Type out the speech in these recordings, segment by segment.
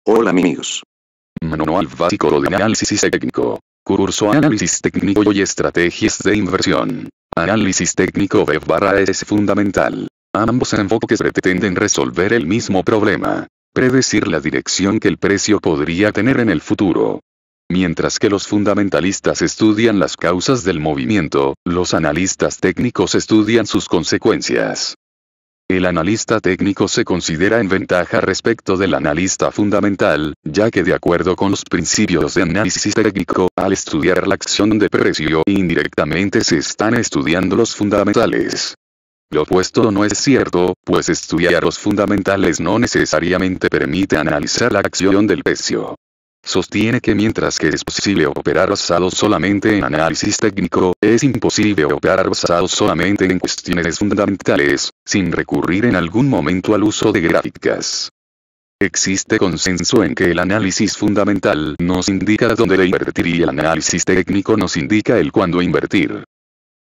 Hola amigos. Manual básico de análisis técnico. Curso Análisis técnico y estrategias de inversión. Análisis técnico B/es fundamental. Ambos enfoques pretenden resolver el mismo problema: predecir la dirección que el precio podría tener en el futuro. Mientras que los fundamentalistas estudian las causas del movimiento, los analistas técnicos estudian sus consecuencias. El analista técnico se considera en ventaja respecto del analista fundamental, ya que de acuerdo con los principios de análisis técnico, al estudiar la acción de precio, indirectamente se están estudiando los fundamentales. Lo opuesto no es cierto, pues estudiar los fundamentales no necesariamente permite analizar la acción del precio. Sostiene que mientras que es posible operar basado solamente en análisis técnico, es imposible operar basado solamente en cuestiones fundamentales, sin recurrir en algún momento al uso de gráficas. Existe consenso en que el análisis fundamental nos indica dónde invertir y el análisis técnico nos indica el cuándo invertir.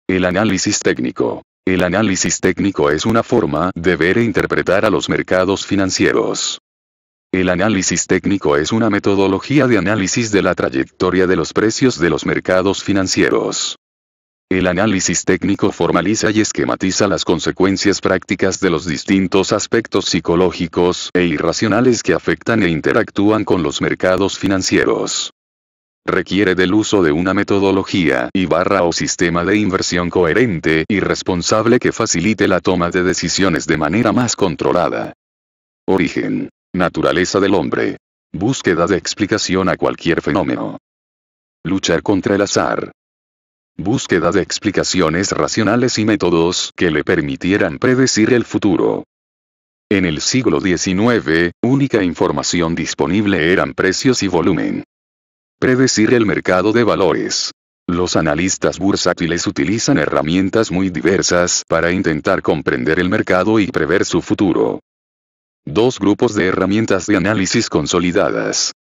El análisis técnico. El análisis técnico es una forma de ver e interpretar a los mercados financieros. El análisis técnico es una metodología de análisis de la trayectoria de los precios de los mercados financieros. El análisis técnico formaliza y esquematiza las consecuencias prácticas de los distintos aspectos psicológicos e irracionales que afectan e interactúan con los mercados financieros. Requiere del uso de una metodología o sistema de inversión coherente y responsable que facilite la toma de decisiones de manera más controlada. Origen. Naturaleza del hombre. Búsqueda de explicación a cualquier fenómeno. Luchar contra el azar. Búsqueda de explicaciones racionales y métodos que le permitieran predecir el futuro. En el siglo XIX, única información disponible eran precios y volumen. Predecir el mercado de valores. Los analistas bursátiles utilizan herramientas muy diversas para intentar comprender el mercado y prever su futuro. Dos grupos de herramientas de análisis consolidadas.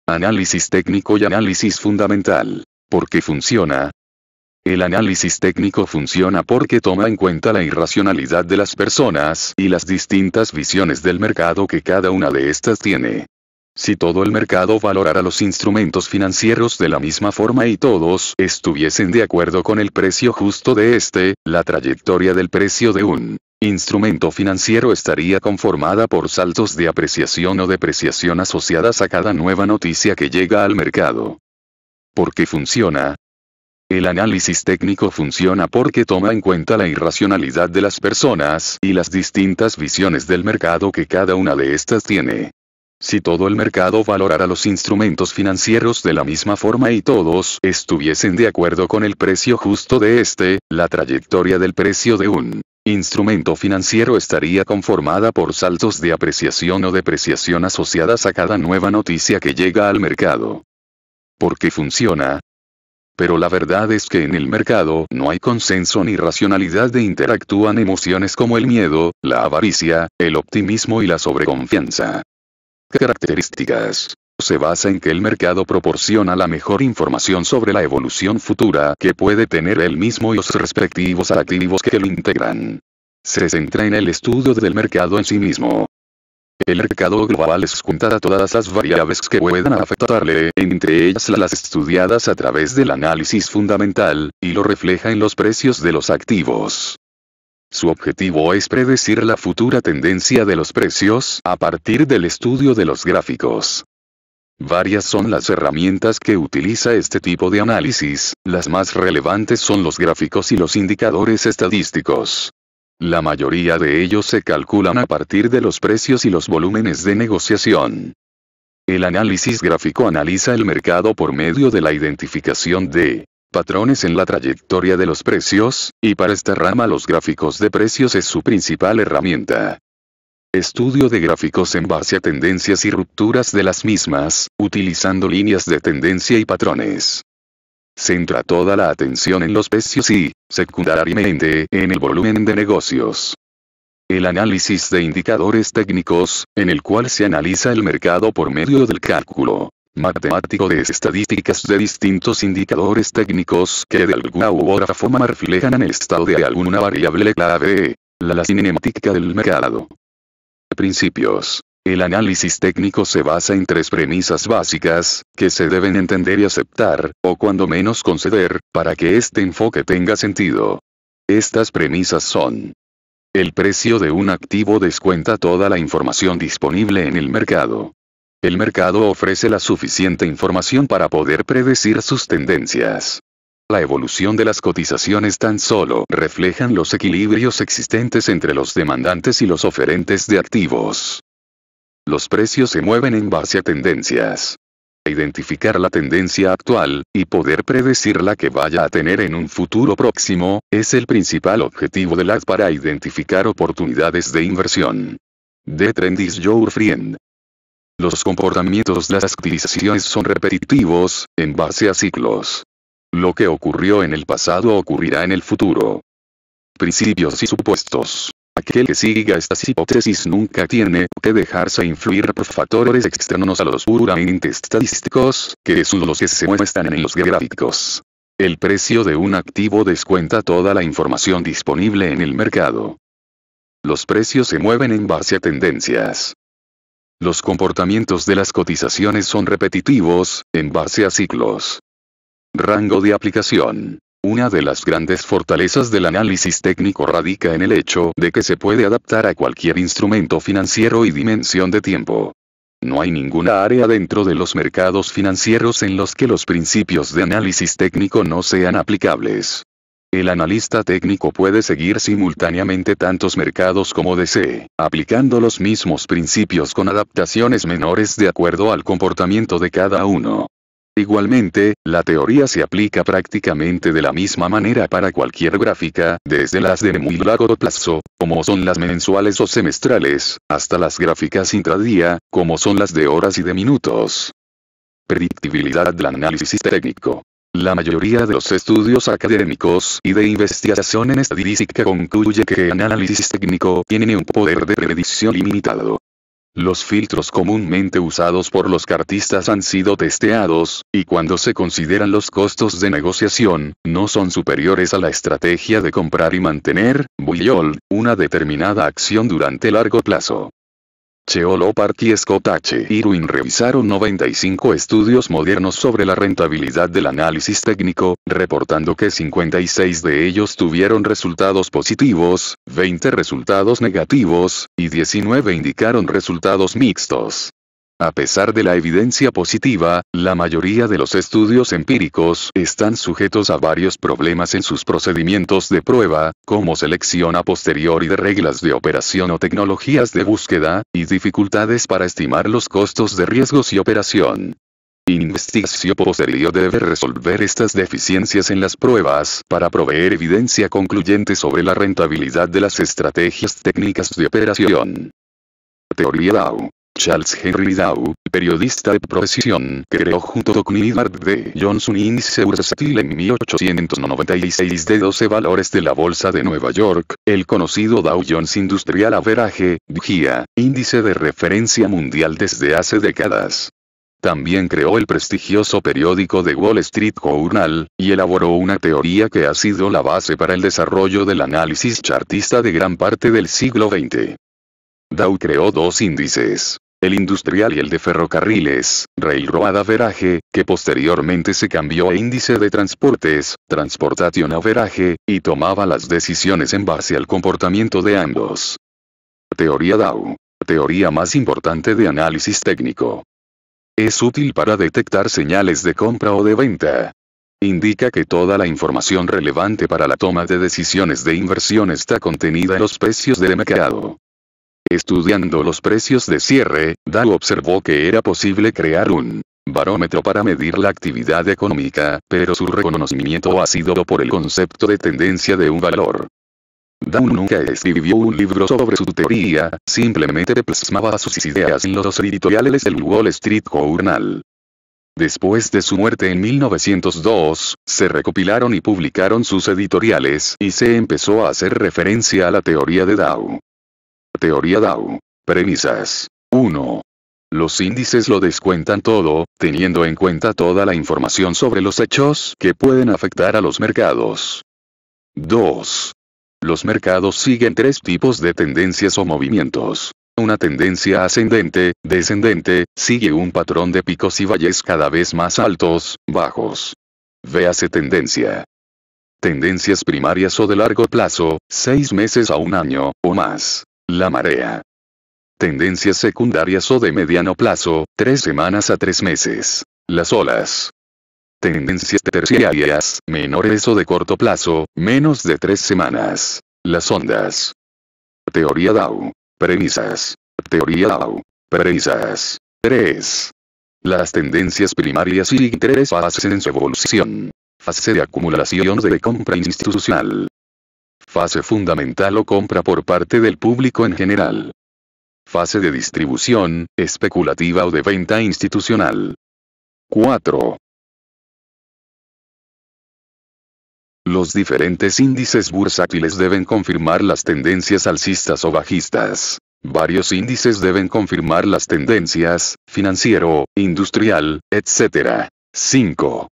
Análisis técnico y análisis fundamental. ¿Por qué funciona? El análisis técnico funciona porque toma en cuenta la irracionalidad de las personas y las distintas visiones del mercado que cada una de estas tiene. Si todo el mercado valorara los instrumentos financieros de la misma forma y todos estuviesen de acuerdo con el precio justo de este, la trayectoria del precio de un instrumento financiero estaría conformada por saltos de apreciación o depreciación asociadas a cada nueva noticia que llega al mercado. ¿Por qué funciona? El análisis técnico funciona porque toma en cuenta la irracionalidad de las personas y las distintas visiones del mercado que cada una de estas tiene. Si todo el mercado valorara los instrumentos financieros de la misma forma y todos estuviesen de acuerdo con el precio justo de este, la trayectoria del precio de un instrumento financiero estaría conformada por saltos de apreciación o depreciación asociadas a cada nueva noticia que llega al mercado. ¿Por qué funciona? Pero la verdad es que en el mercado no hay consenso ni racionalidad e interactúan emociones como el miedo, la avaricia, el optimismo y la sobreconfianza. Características. Se basa en que el mercado proporciona la mejor información sobre la evolución futura que puede tener él mismo y los respectivos activos que lo integran. Se centra en el estudio del mercado en sí mismo. El mercado global es cuenta de todas las variables que puedan afectarle, entre ellas las estudiadas a través del análisis fundamental, y lo refleja en los precios de los activos. Su objetivo es predecir la futura tendencia de los precios a partir del estudio de los gráficos. Varias son las herramientas que utiliza este tipo de análisis, las más relevantes son los gráficos y los indicadores estadísticos. La mayoría de ellos se calculan a partir de los precios y los volúmenes de negociación. El análisis gráfico analiza el mercado por medio de la identificación de patrones en la trayectoria de los precios, y para esta rama los gráficos de precios es su principal herramienta. Estudio de gráficos en base a tendencias y rupturas de las mismas, utilizando líneas de tendencia y patrones. Centra toda la atención en los precios y, secundariamente, en el volumen de negocios. El análisis de indicadores técnicos, en el cual se analiza el mercado por medio del cálculo matemático de estadísticas de distintos indicadores técnicos que de alguna u otra forma reflejan el estado de alguna variable clave, la cinemática del mercado. Principios. El análisis técnico se basa en tres premisas básicas, que se deben entender y aceptar, o cuando menos conceder, para que este enfoque tenga sentido. Estas premisas son: el precio de un activo descuenta toda la información disponible en el mercado. El mercado ofrece la suficiente información para poder predecir sus tendencias. La evolución de las cotizaciones tan solo reflejan los equilibrios existentes entre los demandantes y los oferentes de activos. Los precios se mueven en base a tendencias. Identificar la tendencia actual, y poder predecir la que vaya a tener en un futuro próximo, es el principal objetivo del AD para identificar oportunidades de inversión. The trend is your friend. Los comportamientos de las cotizaciones son repetitivos, en base a ciclos. Lo que ocurrió en el pasado ocurrirá en el futuro. Principios y supuestos. Aquel que siga estas hipótesis nunca tiene que dejarse influir por factores externos a los puramente estadísticos, que son los que se muestran en los gráficos. El precio de un activo descuenta toda la información disponible en el mercado. Los precios se mueven en base a tendencias. Los comportamientos de las cotizaciones son repetitivos, en base a ciclos. Rango de aplicación. Una de las grandes fortalezas del análisis técnico radica en el hecho de que se puede adaptar a cualquier instrumento financiero y dimensión de tiempo. No hay ninguna área dentro de los mercados financieros en los que los principios de análisis técnico no sean aplicables. El analista técnico puede seguir simultáneamente tantos mercados como desee, aplicando los mismos principios con adaptaciones menores de acuerdo al comportamiento de cada uno. Igualmente, la teoría se aplica prácticamente de la misma manera para cualquier gráfica, desde las de muy largo plazo, como son las mensuales o semestrales, hasta las gráficas intradía, como son las de horas y de minutos. Predictibilidad del análisis técnico. La mayoría de los estudios académicos y de investigación en estadística concluye que el análisis técnico tiene un poder de predicción limitado. Los filtros comúnmente usados por los cartistas han sido testeados, y cuando se consideran los costos de negociación, no son superiores a la estrategia de comprar y mantener, buy all, una determinada acción durante largo plazo. Cheolopart y Scott H. Irwin revisaron 95 estudios modernos sobre la rentabilidad del análisis técnico, reportando que 56 de ellos tuvieron resultados positivos, 20 resultados negativos, y 19 indicaron resultados mixtos. A pesar de la evidencia positiva, la mayoría de los estudios empíricos están sujetos a varios problemas en sus procedimientos de prueba, como selección a posteriori de reglas de operación o tecnologías de búsqueda, y dificultades para estimar los costos de riesgos y operación. Investigación posterior debe resolver estas deficiencias en las pruebas para proveer evidencia concluyente sobre la rentabilidad de las estrategias técnicas de operación. Teoría Dow. Charles Henry Dow, periodista de profesión, creó junto con Edward D. Johnson índice bursátil en 1896 de 12 valores de la Bolsa de Nueva York, el conocido Dow Jones Industrial Average, DJIA, índice de referencia mundial desde hace décadas. También creó el prestigioso periódico The Wall Street Journal, y elaboró una teoría que ha sido la base para el desarrollo del análisis chartista de gran parte del siglo XX. Dow creó dos índices. El industrial y el de ferrocarriles, Railroad Average, que posteriormente se cambió a índice de transportes, Transportation Average, y tomaba las decisiones en base al comportamiento de ambos. Teoría Dow. Teoría más importante de análisis técnico. Es útil para detectar señales de compra o de venta. Indica que toda la información relevante para la toma de decisiones de inversión está contenida en los precios de mercado. Estudiando los precios de cierre, Dow observó que era posible crear un barómetro para medir la actividad económica, pero su reconocimiento ha sido por el concepto de tendencia de un valor. Dow nunca escribió un libro sobre su teoría, simplemente plasmaba sus ideas en los editoriales del Wall Street Journal. Después de su muerte en 1902, se recopilaron y publicaron sus editoriales y se empezó a hacer referencia a la teoría de Dow. Teoría Dow. Premisas. 1. Los índices lo descuentan todo, teniendo en cuenta toda la información sobre los hechos que pueden afectar a los mercados. 2. Los mercados siguen tres tipos de tendencias o movimientos. Una tendencia ascendente, descendente, sigue un patrón de picos y valles cada vez más altos, bajos. Véase tendencia. Tendencias primarias o de largo plazo, 6 meses a un año, o más. La marea. Tendencias secundarias o de mediano plazo, 3 semanas a 3 meses. Las olas. Tendencias terciarias, menores o de corto plazo, menos de 3 semanas. Las ondas. Teoría Dow. Premisas. Teoría Dow. Premisas. 3. Las tendencias primarias y 3 fases en su evolución. Fase de acumulación de compra institucional. Fase fundamental o compra por parte del público en general. Fase de distribución, especulativa o de venta institucional. 4. Los diferentes índices bursátiles deben confirmar las tendencias alcistas o bajistas. Varios índices deben confirmar las tendencias, financiero, industrial, etc. 5.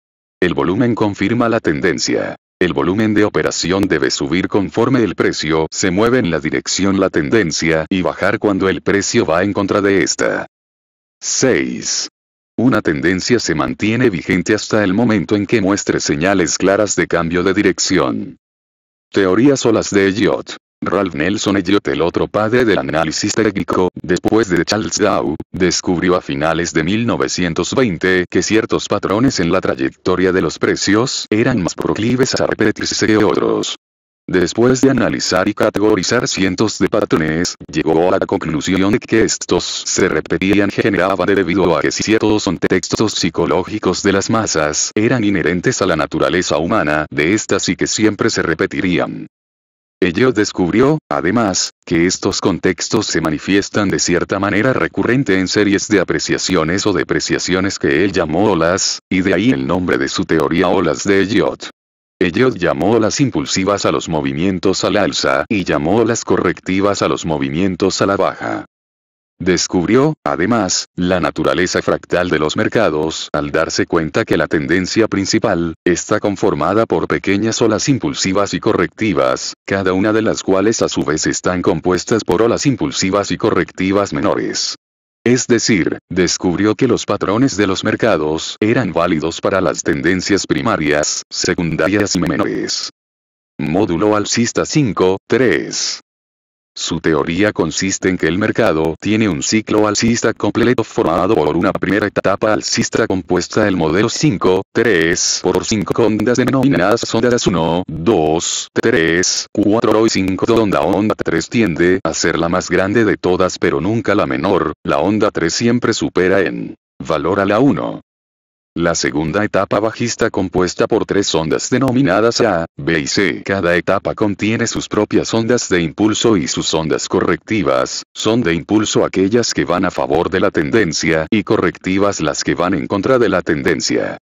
El volumen confirma la tendencia. El volumen de operación debe subir conforme el precio se mueve en la dirección la tendencia y bajar cuando el precio va en contra de esta. 6. Una tendencia se mantiene vigente hasta el momento en que muestre señales claras de cambio de dirección. Teorías olas de Elliott. Ralph Nelson Elliott, el otro padre del análisis técnico, después de Charles Dow, descubrió a finales de 1920 que ciertos patrones en la trayectoria de los precios eran más proclives a repetirse que otros. Después de analizar y categorizar cientos de patrones, llegó a la conclusión de que estos se repetían generalmente debido a que ciertos contextos psicológicos de las masas eran inherentes a la naturaleza humana de estas y que siempre se repetirían. Elliott descubrió, además, que estos contextos se manifiestan de cierta manera recurrente en series de apreciaciones o depreciaciones que él llamó olas, y de ahí el nombre de su teoría olas de Elliott. Elliott llamó olas impulsivas a los movimientos al alza y llamó olas correctivas a los movimientos a la baja. Descubrió, además, la naturaleza fractal de los mercados al darse cuenta que la tendencia principal está conformada por pequeñas olas impulsivas y correctivas, cada una de las cuales a su vez están compuestas por olas impulsivas y correctivas menores. Es decir, descubrió que los patrones de los mercados eran válidos para las tendencias primarias, secundarias y menores. Módulo alcista 5.3. Su teoría consiste en que el mercado tiene un ciclo alcista completo formado por una primera etapa alcista compuesta del modelo 5.3 por 5 ondas denominadas ondas 1, 2, 3, 4 y 5. Onda 3 tiende a ser la más grande de todas pero nunca la menor, la onda 3 siempre supera en valor a la 1. La segunda etapa bajista compuesta por 3 ondas denominadas A, B y C. Cada etapa contiene sus propias ondas de impulso y sus ondas correctivas, son de impulso aquellas que van a favor de la tendencia y correctivas las que van en contra de la tendencia.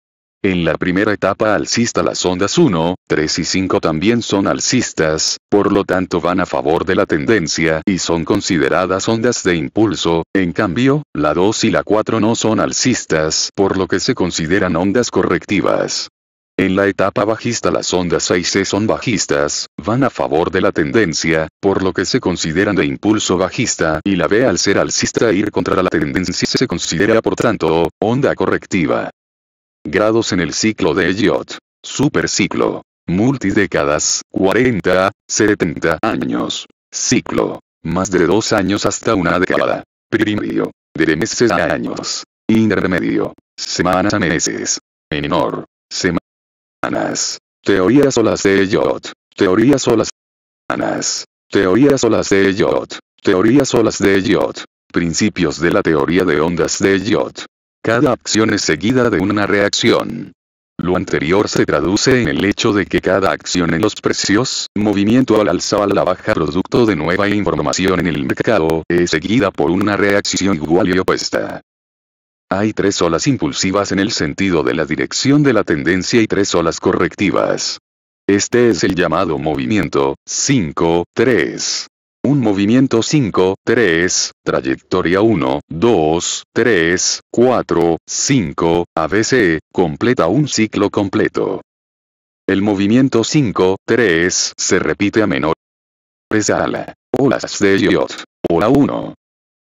En la primera etapa alcista las ondas 1, 3 y 5 también son alcistas, por lo tanto van a favor de la tendencia y son consideradas ondas de impulso, en cambio, la 2 y la 4 no son alcistas, por lo que se consideran ondas correctivas. En la etapa bajista las ondas A y C son bajistas, van a favor de la tendencia, por lo que se consideran de impulso bajista y la B al ser alcista e ir contra la tendencia se considera por tanto, onda correctiva. Grados en el ciclo de Elliott. Superciclo. Multidécadas, 40, 70 años. Ciclo. Más de 2 años hasta una década. Primario. De meses a años. Intermedio. Semanas a meses. Menor. Semanas. Teorías olas de Elliott. Teorías olas. Semanas. Teorías olas de Elliott. Teorías olas de Elliott. Principios de la teoría de ondas de Elliott. Cada acción es seguida de una reacción. Lo anterior se traduce en el hecho de que cada acción en los precios, movimiento al alza o a la baja producto de nueva información en el mercado, es seguida por una reacción igual y opuesta. Hay 3 olas impulsivas en el sentido de la dirección de la tendencia y 3 olas correctivas. Este es el llamado movimiento 5-3. Un movimiento 5-3, trayectoria 1, 2, 3, 4, 5, ABC, completa un ciclo completo. El movimiento 5-3 se repite a menor escala. Olas de Elliott. Ola 1.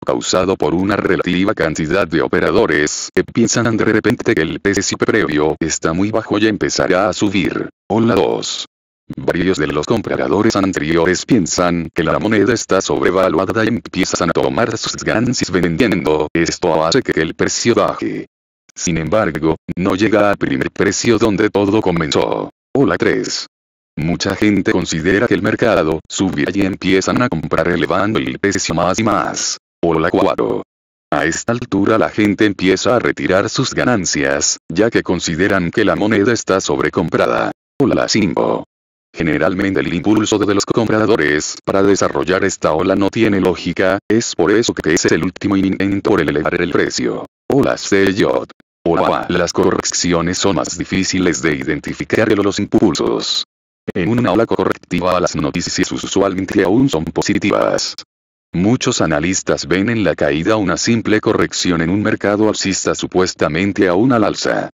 causado por una relativa cantidad de operadores que piensan de repente que el precio previo está muy bajo y empezará a subir. Hola 2. Varios de los compradores anteriores piensan que la moneda está sobrevaluada y empiezan a tomar sus ganancias vendiendo. Esto hace que el precio baje. Sin embargo, no llega al primer precio donde todo comenzó. Hola 3. Mucha gente considera que el mercado subirá y empiezan a comprar elevando el precio más y más. Hola 4. A esta altura la gente empieza a retirar sus ganancias, ya que consideran que la moneda está sobrecomprada. Hola 5. Generalmente el impulso de los compradores para desarrollar esta ola no tiene lógica, es por eso que ese es el último intento por elevar el precio. Hola CJ. Hola, las correcciones son más difíciles de identificar que los impulsos. En una ola correctiva las noticias usualmente aún son positivas. Muchos analistas ven en la caída una simple corrección en un mercado alcista supuestamente aún al alza.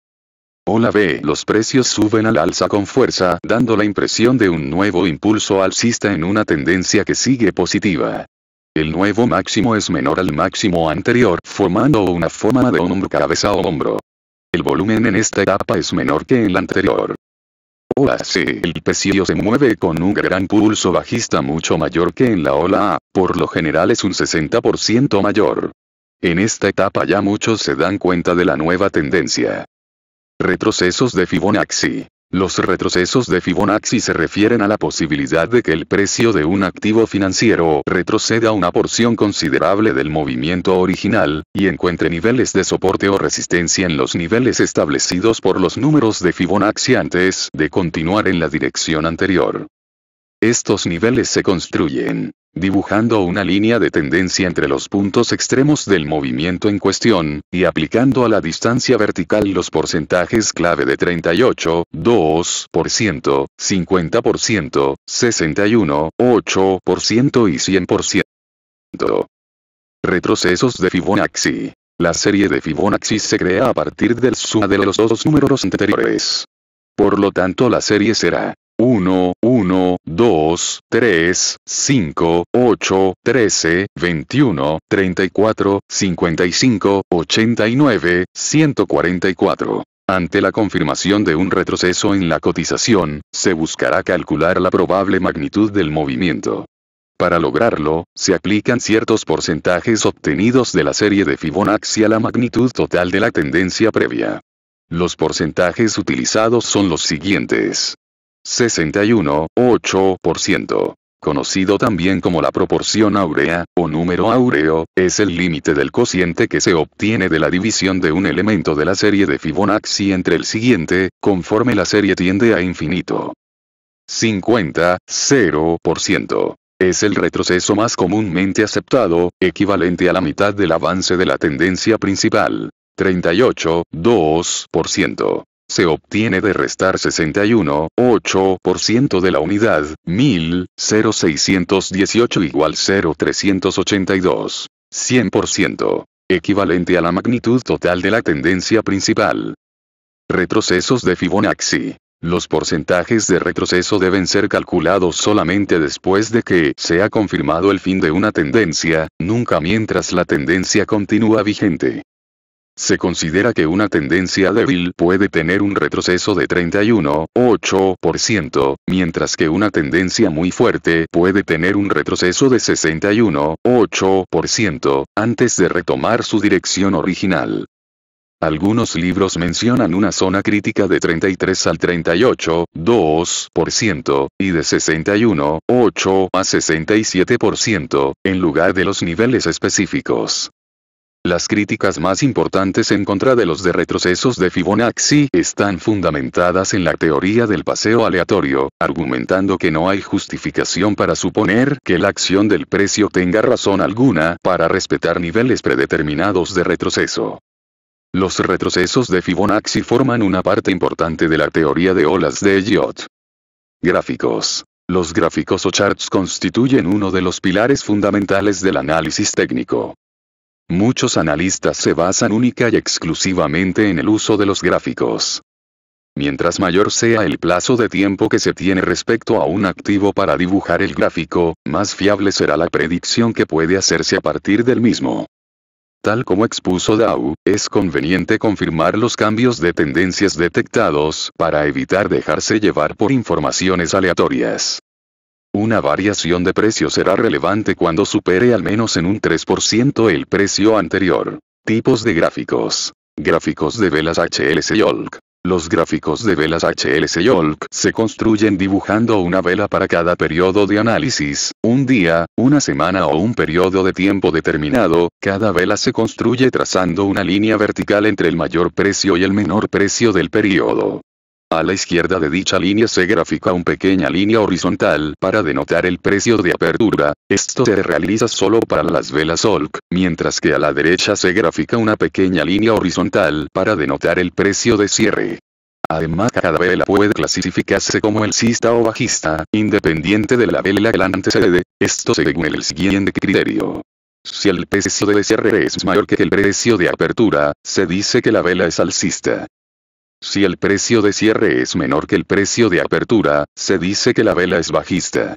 Hola B. Los precios suben al alza con fuerza, dando la impresión de un nuevo impulso alcista en una tendencia que sigue positiva. El nuevo máximo es menor al máximo anterior, formando una forma de hombro cabeza o hombro. El volumen en esta etapa es menor que en la anterior. Hola C. El precio se mueve con un gran pulso bajista mucho mayor que en la ola A, por lo general es un 60% mayor. En esta etapa ya muchos se dan cuenta de la nueva tendencia. Retrocesos de Fibonacci. Los retrocesos de Fibonacci se refieren a la posibilidad de que el precio de un activo financiero retroceda una porción considerable del movimiento original, y encuentre niveles de soporte o resistencia en los niveles establecidos por los números de Fibonacci antes de continuar en la dirección anterior. Estos niveles se construyen dibujando una línea de tendencia entre los puntos extremos del movimiento en cuestión, y aplicando a la distancia vertical los porcentajes clave de 38, 2%, 50%, 61, 8% y 100%. Retrocesos de Fibonacci. La serie de Fibonacci se crea a partir del suma de los dos números anteriores. Por lo tanto la serie será 1, 1, 2, 3, 5, 8, 13, 21, 34, 55, 89, 144. Ante la confirmación de un retroceso en la cotización, se buscará calcular la probable magnitud del movimiento. Para lograrlo, se aplican ciertos porcentajes obtenidos de la serie de Fibonacci a la magnitud total de la tendencia previa. Los porcentajes utilizados son los siguientes. 61,8%. Conocido también como la proporción áurea, o número áureo, es el límite del cociente que se obtiene de la división de un elemento de la serie de Fibonacci entre el siguiente, conforme la serie tiende a infinito. 50,0%. Es el retroceso más comúnmente aceptado, equivalente a la mitad del avance de la tendencia principal. 38,2%. Se obtiene de restar 61,8% de la unidad, 1000, 0,618 igual 0,382. 100%. Equivalente a la magnitud total de la tendencia principal. Retrocesos de Fibonacci. Los porcentajes de retroceso deben ser calculados solamente después de que se ha confirmado el fin de una tendencia, nunca mientras la tendencia continúa vigente. Se considera que una tendencia débil puede tener un retroceso de 31,8%, mientras que una tendencia muy fuerte puede tener un retroceso de 61,8%, antes de retomar su dirección original. Algunos libros mencionan una zona crítica de 33 al 38,2%, y de 61,8 a 67%, en lugar de los niveles específicos. Las críticas más importantes en contra de los de retrocesos de Fibonacci están fundamentadas en la teoría del paseo aleatorio, argumentando que no hay justificación para suponer que la acción del precio tenga razón alguna para respetar niveles predeterminados de retroceso. Los retrocesos de Fibonacci forman una parte importante de la teoría de olas de Elliott. Gráficos. Los gráficos o charts constituyen uno de los pilares fundamentales del análisis técnico. Muchos analistas se basan única y exclusivamente en el uso de los gráficos. Mientras mayor sea el plazo de tiempo que se tiene respecto a un activo para dibujar el gráfico, más fiable será la predicción que puede hacerse a partir del mismo. Tal como expuso Dow, es conveniente confirmar los cambios de tendencias detectados para evitar dejarse llevar por informaciones aleatorias. Una variación de precio será relevante cuando supere al menos en un 3% el precio anterior. Tipos de gráficos. Gráficos de velas HLS-Yolk. Los gráficos de velas HLS-Yolk se construyen dibujando una vela para cada periodo de análisis, un día, una semana o un periodo de tiempo determinado. Cada vela se construye trazando una línea vertical entre el mayor precio y el menor precio del periodo. A la izquierda de dicha línea se grafica una pequeña línea horizontal para denotar el precio de apertura. Esto se realiza solo para las velas Yolk, mientras que a la derecha se grafica una pequeña línea horizontal para denotar el precio de cierre. Además, cada vela puede clasificarse como alcista o bajista, independiente de la vela que la antecede, esto según el siguiente criterio. Si el precio de cierre es mayor que el precio de apertura, se dice que la vela es alcista. Si el precio de cierre es menor que el precio de apertura, se dice que la vela es bajista.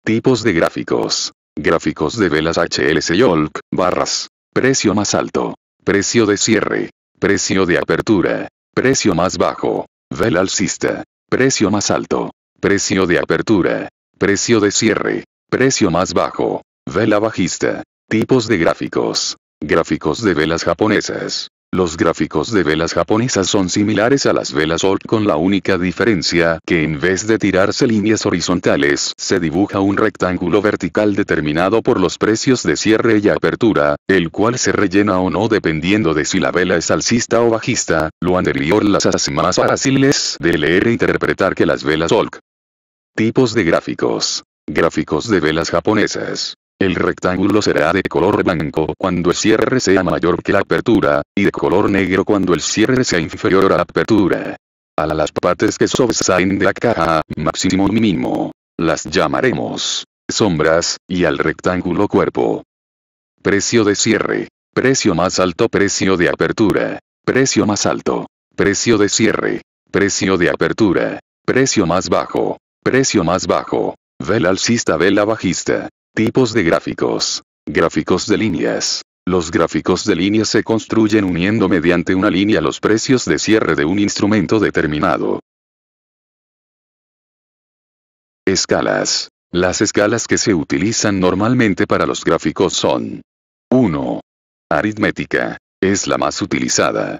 Tipos de gráficos. Gráficos de velas HLS-Yolk, barras. Precio más alto. Precio de cierre. Precio de apertura. Precio más bajo. Vela alcista. Precio más alto. Precio de apertura. Precio de cierre. Precio más bajo. Vela bajista. Tipos de gráficos. Gráficos de velas japonesas. Los gráficos de velas japonesas son similares a las velas Yolk con la única diferencia que en vez de tirarse líneas horizontales, se dibuja un rectángulo vertical determinado por los precios de cierre y apertura, el cual se rellena o no dependiendo de si la vela es alcista o bajista. Lo anterior las hace más fáciles de leer e interpretar que las velas Yolk. Tipos de gráficos. Gráficos de velas japonesas. El rectángulo será de color blanco cuando el cierre sea mayor que la apertura, y de color negro cuando el cierre sea inferior a la apertura. A las partes que sobresalen de la caja, máximo y mínimo, las llamaremos sombras, y al rectángulo cuerpo. Precio de cierre. Precio más alto. Precio de apertura. Precio más alto. Precio de cierre. Precio de apertura. Precio más bajo. Precio más bajo. Vela alcista. Vela bajista. Tipos de gráficos. Gráficos de líneas. Los gráficos de líneas se construyen uniendo mediante una línea los precios de cierre de un instrumento determinado. Escalas. Las escalas que se utilizan normalmente para los gráficos son 1. Aritmética. Es la más utilizada.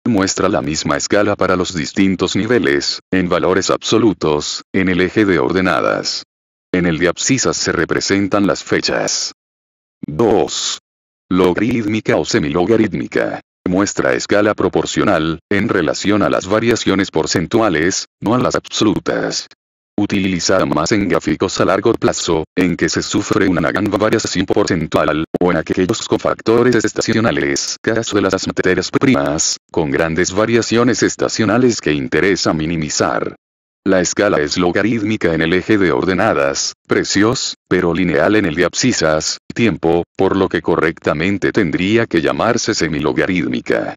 Muestra la misma escala para los distintos niveles, en valores absolutos, en el eje de ordenadas. En el de abscisas se representan las fechas. 2. Logarítmica o semilogarítmica. Muestra escala proporcional, en relación a las variaciones porcentuales, no a las absolutas. Utilizada más en gráficos a largo plazo, en que se sufre una gran variación porcentual, o en aquellos con factores estacionales, caso de las materias primas, con grandes variaciones estacionales que interesa minimizar. La escala es logarítmica en el eje de ordenadas, precios, pero lineal en el de abscisas, tiempo, por lo que correctamente tendría que llamarse semilogarítmica.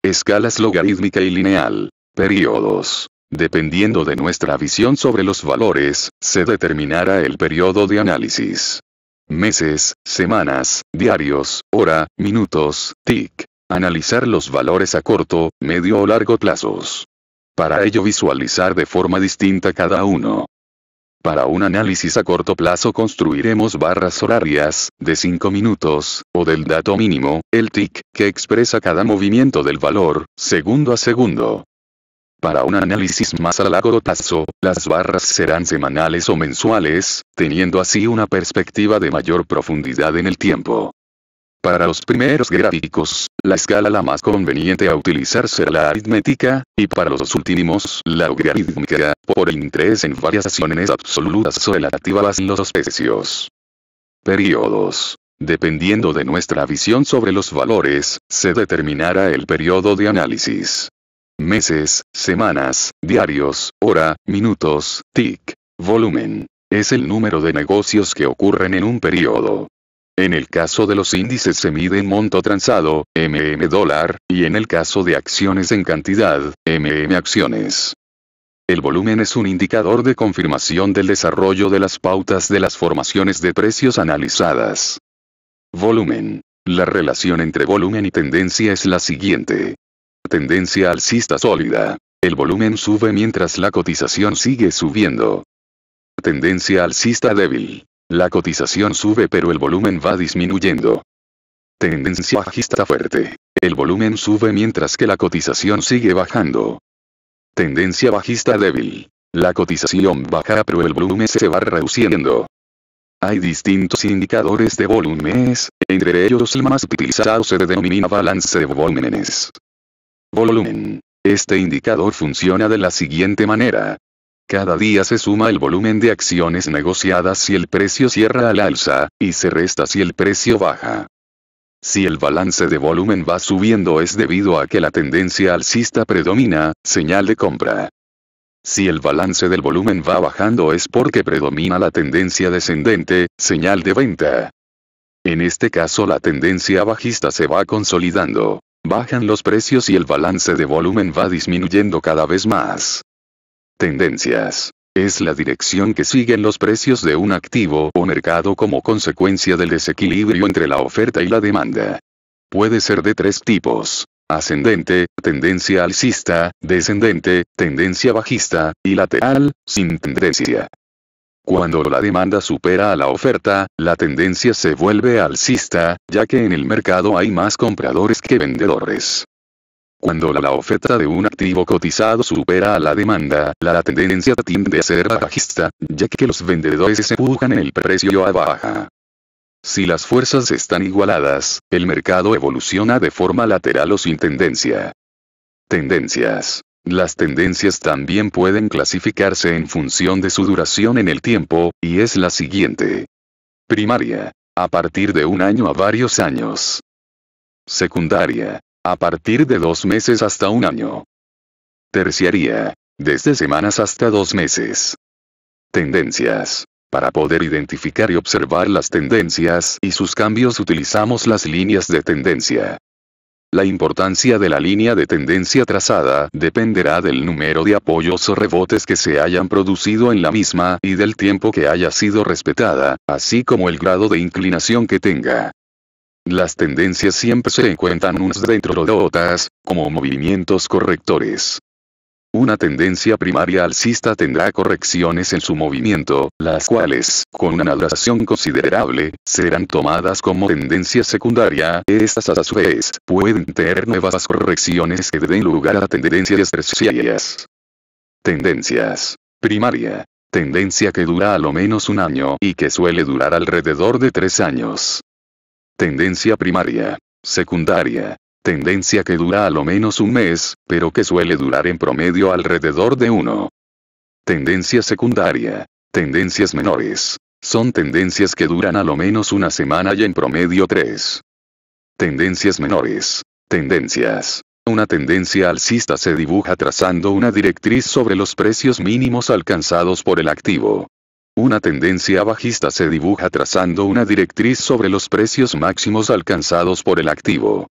Escalas logarítmica y lineal. Periodos. Dependiendo de nuestra visión sobre los valores, se determinará el periodo de análisis. Meses, semanas, diarios, hora, minutos, TIC. Analizar los valores a corto, medio o largo plazos. Para ello visualizar de forma distinta cada uno. Para un análisis a corto plazo construiremos barras horarias, de 5 minutos, o del dato mínimo, el TIC, que expresa cada movimiento del valor, segundo a segundo. Para un análisis más a largo plazo, las barras serán semanales o mensuales, teniendo así una perspectiva de mayor profundidad en el tiempo. Para los primeros gráficos, la escala la más conveniente a utilizar será la aritmética, y para los últimos, la logarítmica, por el interés en variaciones absolutas o relativas en los precios. Periodos. Dependiendo de nuestra visión sobre los valores, se determinará el periodo de análisis. Meses, semanas, diarios, hora, minutos, TIC. Volumen. Es el número de negocios que ocurren en un periodo. En el caso de los índices se mide en monto transado, $, y en el caso de acciones en cantidad, acciones. El volumen es un indicador de confirmación del desarrollo de las pautas de las formaciones de precios analizadas. Volumen. La relación entre volumen y tendencia es la siguiente. Tendencia alcista sólida. El volumen sube mientras la cotización sigue subiendo. Tendencia alcista débil. La cotización sube pero el volumen va disminuyendo. Tendencia bajista fuerte. El volumen sube mientras que la cotización sigue bajando. Tendencia bajista débil. La cotización baja pero el volumen se va reduciendo. Hay distintos indicadores de volúmenes, entre ellos el más utilizado se denomina balance de volúmenes. Volumen. Este indicador funciona de la siguiente manera. Cada día se suma el volumen de acciones negociadas si el precio cierra al alza, y se resta si el precio baja. Si el balance de volumen va subiendo es debido a que la tendencia alcista predomina, señal de compra. Si el balance del volumen va bajando es porque predomina la tendencia descendente, señal de venta. En este caso la tendencia bajista se va consolidando. Bajan los precios y el balance de volumen va disminuyendo cada vez más. Tendencias. Es la dirección que siguen los precios de un activo o mercado como consecuencia del desequilibrio entre la oferta y la demanda. Puede ser de tres tipos: ascendente, tendencia alcista; descendente, tendencia bajista; y lateral, sin tendencia. Cuando la demanda supera a la oferta, la tendencia se vuelve alcista, ya que en el mercado hay más compradores que vendedores. Cuando la oferta de un activo cotizado supera a la demanda, la tendencia tiende a ser bajista, ya que los vendedores empujan el precio a baja. Si las fuerzas están igualadas, el mercado evoluciona de forma lateral o sin tendencia. Tendencias. Las tendencias también pueden clasificarse en función de su duración en el tiempo, y es la siguiente. Primaria. A partir de un año a varios años. Secundaria. A partir de 2 meses hasta un año. Terciaria. Desde semanas hasta 2 meses. Tendencias. Para poder identificar y observar las tendencias y sus cambios utilizamos las líneas de tendencia. La importancia de la línea de tendencia trazada dependerá del número de apoyos o rebotes que se hayan producido en la misma y del tiempo que haya sido respetada, así como el grado de inclinación que tenga. Las tendencias siempre se encuentran unas dentro de otras, como movimientos correctores. Una tendencia primaria alcista tendrá correcciones en su movimiento, las cuales, con una duración considerable, serán tomadas como tendencia secundaria. Estas a su vez, pueden tener nuevas correcciones que den lugar a tendencias terciarias. Tendencias. Primaria. Tendencia que dura a lo menos un año y que suele durar alrededor de 3 años. Tendencia primaria. Secundaria. Tendencia que dura a lo menos un mes, pero que suele durar en promedio alrededor de 1. Tendencia secundaria. Tendencias menores. Son tendencias que duran a lo menos una semana y en promedio 3. Tendencias menores. Tendencias. Una tendencia alcista se dibuja trazando una directriz sobre los precios mínimos alcanzados por el activo. Una tendencia bajista se dibuja trazando una directriz sobre los precios máximos alcanzados por el activo.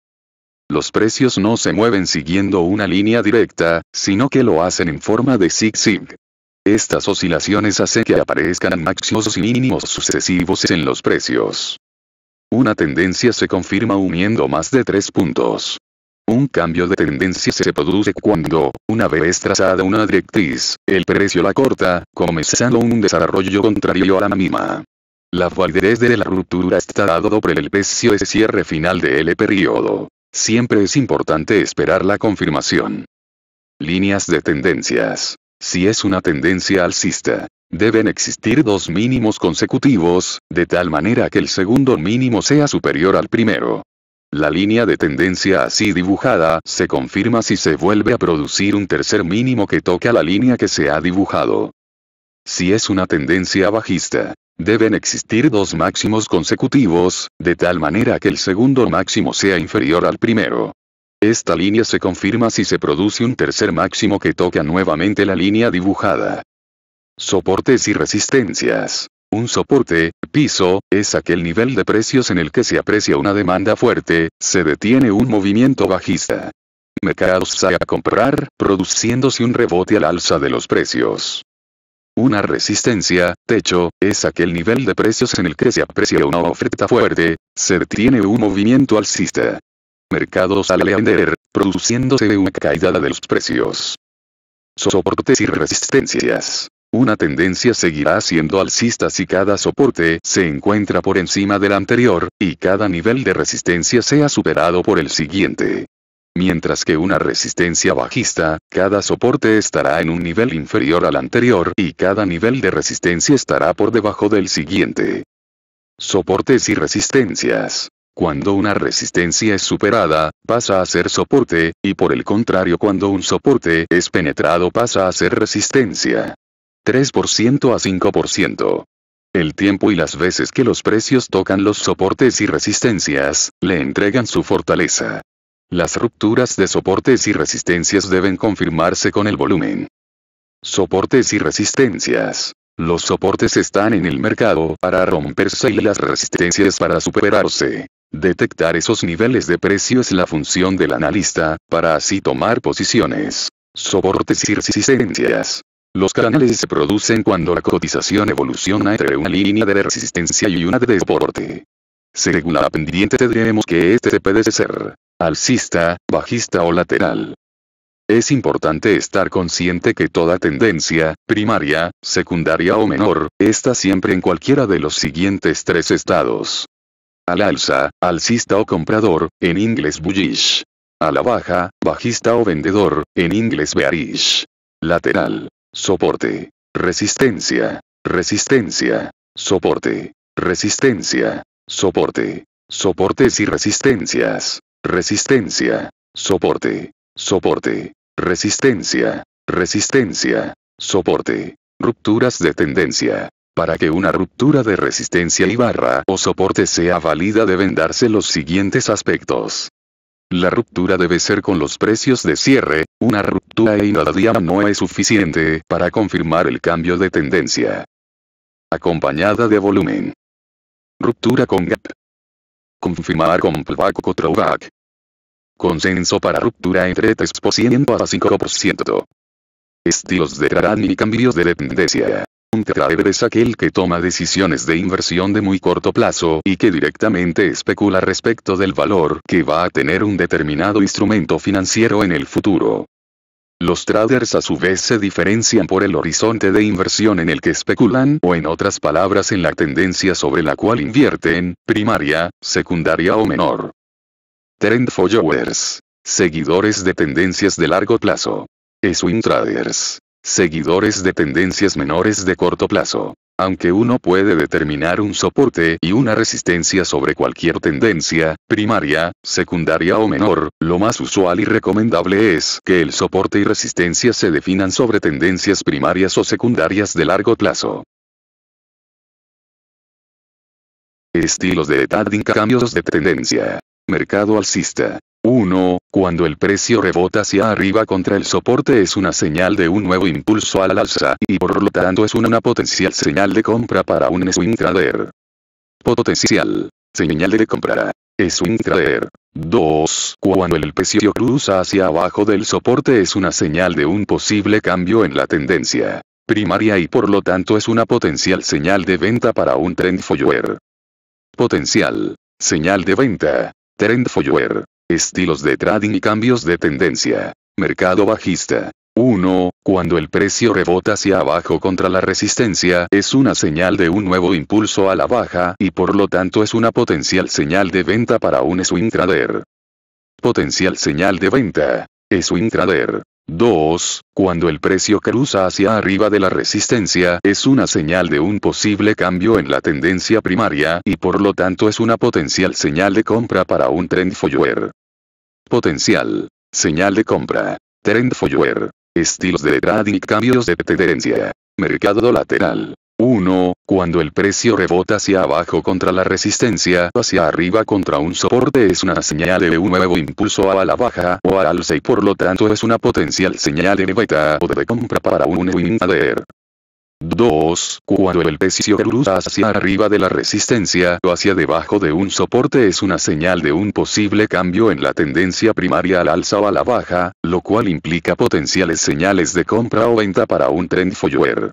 Los precios no se mueven siguiendo una línea directa, sino que lo hacen en forma de zig-zag. Estas oscilaciones hacen que aparezcan máximos y mínimos sucesivos en los precios. Una tendencia se confirma uniendo más de 3 puntos. Un cambio de tendencia se produce cuando, una vez trazada una directriz, el precio la corta, comenzando un desarrollo contrario a la misma. La validez de la ruptura está dado por el precio de cierre final del periodo. Siempre es importante esperar la confirmación. Líneas de tendencias. Si es una tendencia alcista, deben existir 2 mínimos consecutivos, de tal manera que el segundo mínimo sea superior al primero. La línea de tendencia así dibujada se confirma si se vuelve a producir un tercer mínimo que toque a la línea que se ha dibujado. Si es una tendencia bajista, deben existir 2 máximos consecutivos, de tal manera que el segundo máximo sea inferior al primero. Esta línea se confirma si se produce un tercer máximo que toca nuevamente la línea dibujada. Soportes y resistencias. Un soporte, piso, es aquel nivel de precios en el que se aprecia una demanda fuerte, se detiene un movimiento bajista. Mercados sale a comprar, produciéndose un rebote al alza de los precios. Una resistencia, techo, es aquel nivel de precios en el que se aprecia una oferta fuerte, se detiene un movimiento alcista. Mercado sale a vender, produciéndose una caída de los precios. Soportes y resistencias. Una tendencia seguirá siendo alcista si cada soporte se encuentra por encima del anterior, y cada nivel de resistencia sea superado por el siguiente. Mientras que una resistencia bajista, cada soporte estará en un nivel inferior al anterior y cada nivel de resistencia estará por debajo del siguiente. Soportes y resistencias. Cuando una resistencia es superada, pasa a ser soporte, y por el contrario cuando un soporte es penetrado pasa a ser resistencia. 3% a 5%. El tiempo y las veces que los precios tocan los soportes y resistencias, le entregan su fortaleza. Las rupturas de soportes y resistencias deben confirmarse con el volumen. Soportes y resistencias. Los soportes están en el mercado para romperse y las resistencias para superarse. Detectar esos niveles de precio es la función del analista, para así tomar posiciones. Soportes y resistencias. Los canales se producen cuando la cotización evoluciona entre una línea de resistencia y una de soporte. Según la pendiente tendremos que este puede ser alcista, bajista o lateral. Es importante estar consciente que toda tendencia, primaria, secundaria o menor, está siempre en cualquiera de los siguientes tres estados. Al alza, alcista o comprador, en inglés bullish. A la baja, bajista o vendedor, en inglés bearish. Lateral, soporte, resistencia, resistencia, soporte, resistencia, soporte, soportes y resistencias. Resistencia, soporte, soporte, resistencia, resistencia, soporte, rupturas de tendencia. Para que una ruptura de resistencia y barra o soporte sea válida deben darse los siguientes aspectos. La ruptura debe ser con los precios de cierre, una ruptura inmediata no es suficiente para confirmar el cambio de tendencia. Acompañada de volumen. Ruptura con gap. Confirmar con pullback o throwback. Consenso para ruptura entre 3% a 5%. Estilos de trading y cambios de tendencia. Un trader es aquel que toma decisiones de inversión de muy corto plazo y que directamente especula respecto del valor que va a tener un determinado instrumento financiero en el futuro. Los traders a su vez se diferencian por el horizonte de inversión en el que especulan o en otras palabras en la tendencia sobre la cual invierten, primaria, secundaria o menor. Trend followers. Seguidores de tendencias de largo plazo. Swing traders. Seguidores de tendencias menores de corto plazo. Aunque uno puede determinar un soporte y una resistencia sobre cualquier tendencia, primaria, secundaria o menor, lo más usual y recomendable es que el soporte y resistencia se definan sobre tendencias primarias o secundarias de largo plazo. Estilos de trading. Cambios de tendencia. Mercado alcista. 1. Cuando el precio rebota hacia arriba contra el soporte es una señal de un nuevo impulso al alza, y por lo tanto es una potencial señal de compra para un swing trader. Potencial. Señal de compra. Swing trader. 2. Cuando el precio cruza hacia abajo del soporte es una señal de un posible cambio en la tendencia primaria y por lo tanto es una potencial señal de venta para un trend follower. Potencial. Señal de venta. Trend follower. Estilos de trading y cambios de tendencia. Mercado bajista. 1. Cuando el precio rebota hacia abajo contra la resistencia es una señal de un nuevo impulso a la baja y por lo tanto es una potencial señal de venta para un swing trader. Potencial señal de venta. Swing trader. 2. Cuando el precio cruza hacia arriba de la resistencia es una señal de un posible cambio en la tendencia primaria y por lo tanto es una potencial señal de compra para un trend follower. Potencial. Señal de compra. Trend follower. Estilos de trading y cambios de tendencia. Mercado lateral. 1. Cuando el precio rebota hacia abajo contra la resistencia, hacia arriba contra un soporte es una señal de un nuevo impulso a la baja o al alza y por lo tanto es una potencial señal de venta o de compra para un swing trader. 2. Cuando el precio cruza hacia arriba de la resistencia o hacia debajo de un soporte es una señal de un posible cambio en la tendencia primaria al alza o a la baja, lo cual implica potenciales señales de compra o venta para un trend follower.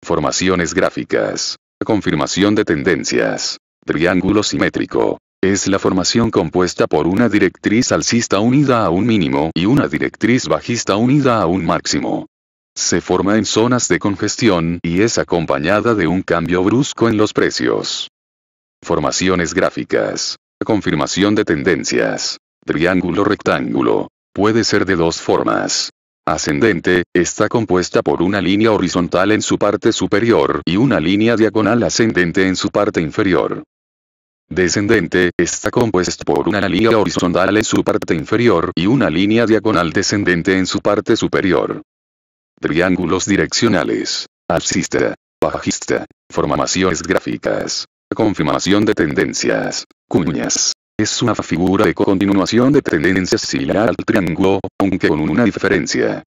Formaciones gráficas. Confirmación de tendencias. Triángulo simétrico. Es la formación compuesta por una directriz alcista unida a un mínimo y una directriz bajista unida a un máximo. Se forma en zonas de congestión y es acompañada de un cambio brusco en los precios. Formaciones gráficas. Confirmación de tendencias. Triángulo rectángulo. Puede ser de dos formas. Ascendente, está compuesta por una línea horizontal en su parte superior y una línea diagonal ascendente en su parte inferior. Descendente, está compuesta por una línea horizontal en su parte inferior y una línea diagonal descendente en su parte superior. Triángulos direccionales. Alcista. Bajista. Formaciones gráficas. Confirmación de tendencias. Cuñas. Es una figura de continuación de tendencias similar al triángulo, aunque con una diferencia.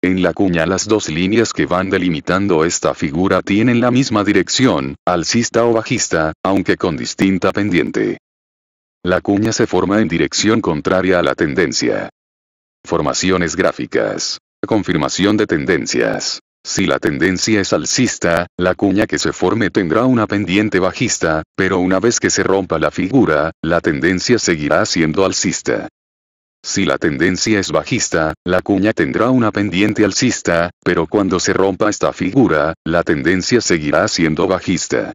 En la cuña las dos líneas que van delimitando esta figura tienen la misma dirección, alcista o bajista, aunque con distinta pendiente. La cuña se forma en dirección contraria a la tendencia. Formaciones gráficas. Confirmación de tendencias. Si la tendencia es alcista, la cuña que se forme tendrá una pendiente bajista, pero una vez que se rompa la figura, la tendencia seguirá siendo alcista. Si la tendencia es bajista, la cuña tendrá una pendiente alcista, pero cuando se rompa esta figura, la tendencia seguirá siendo bajista.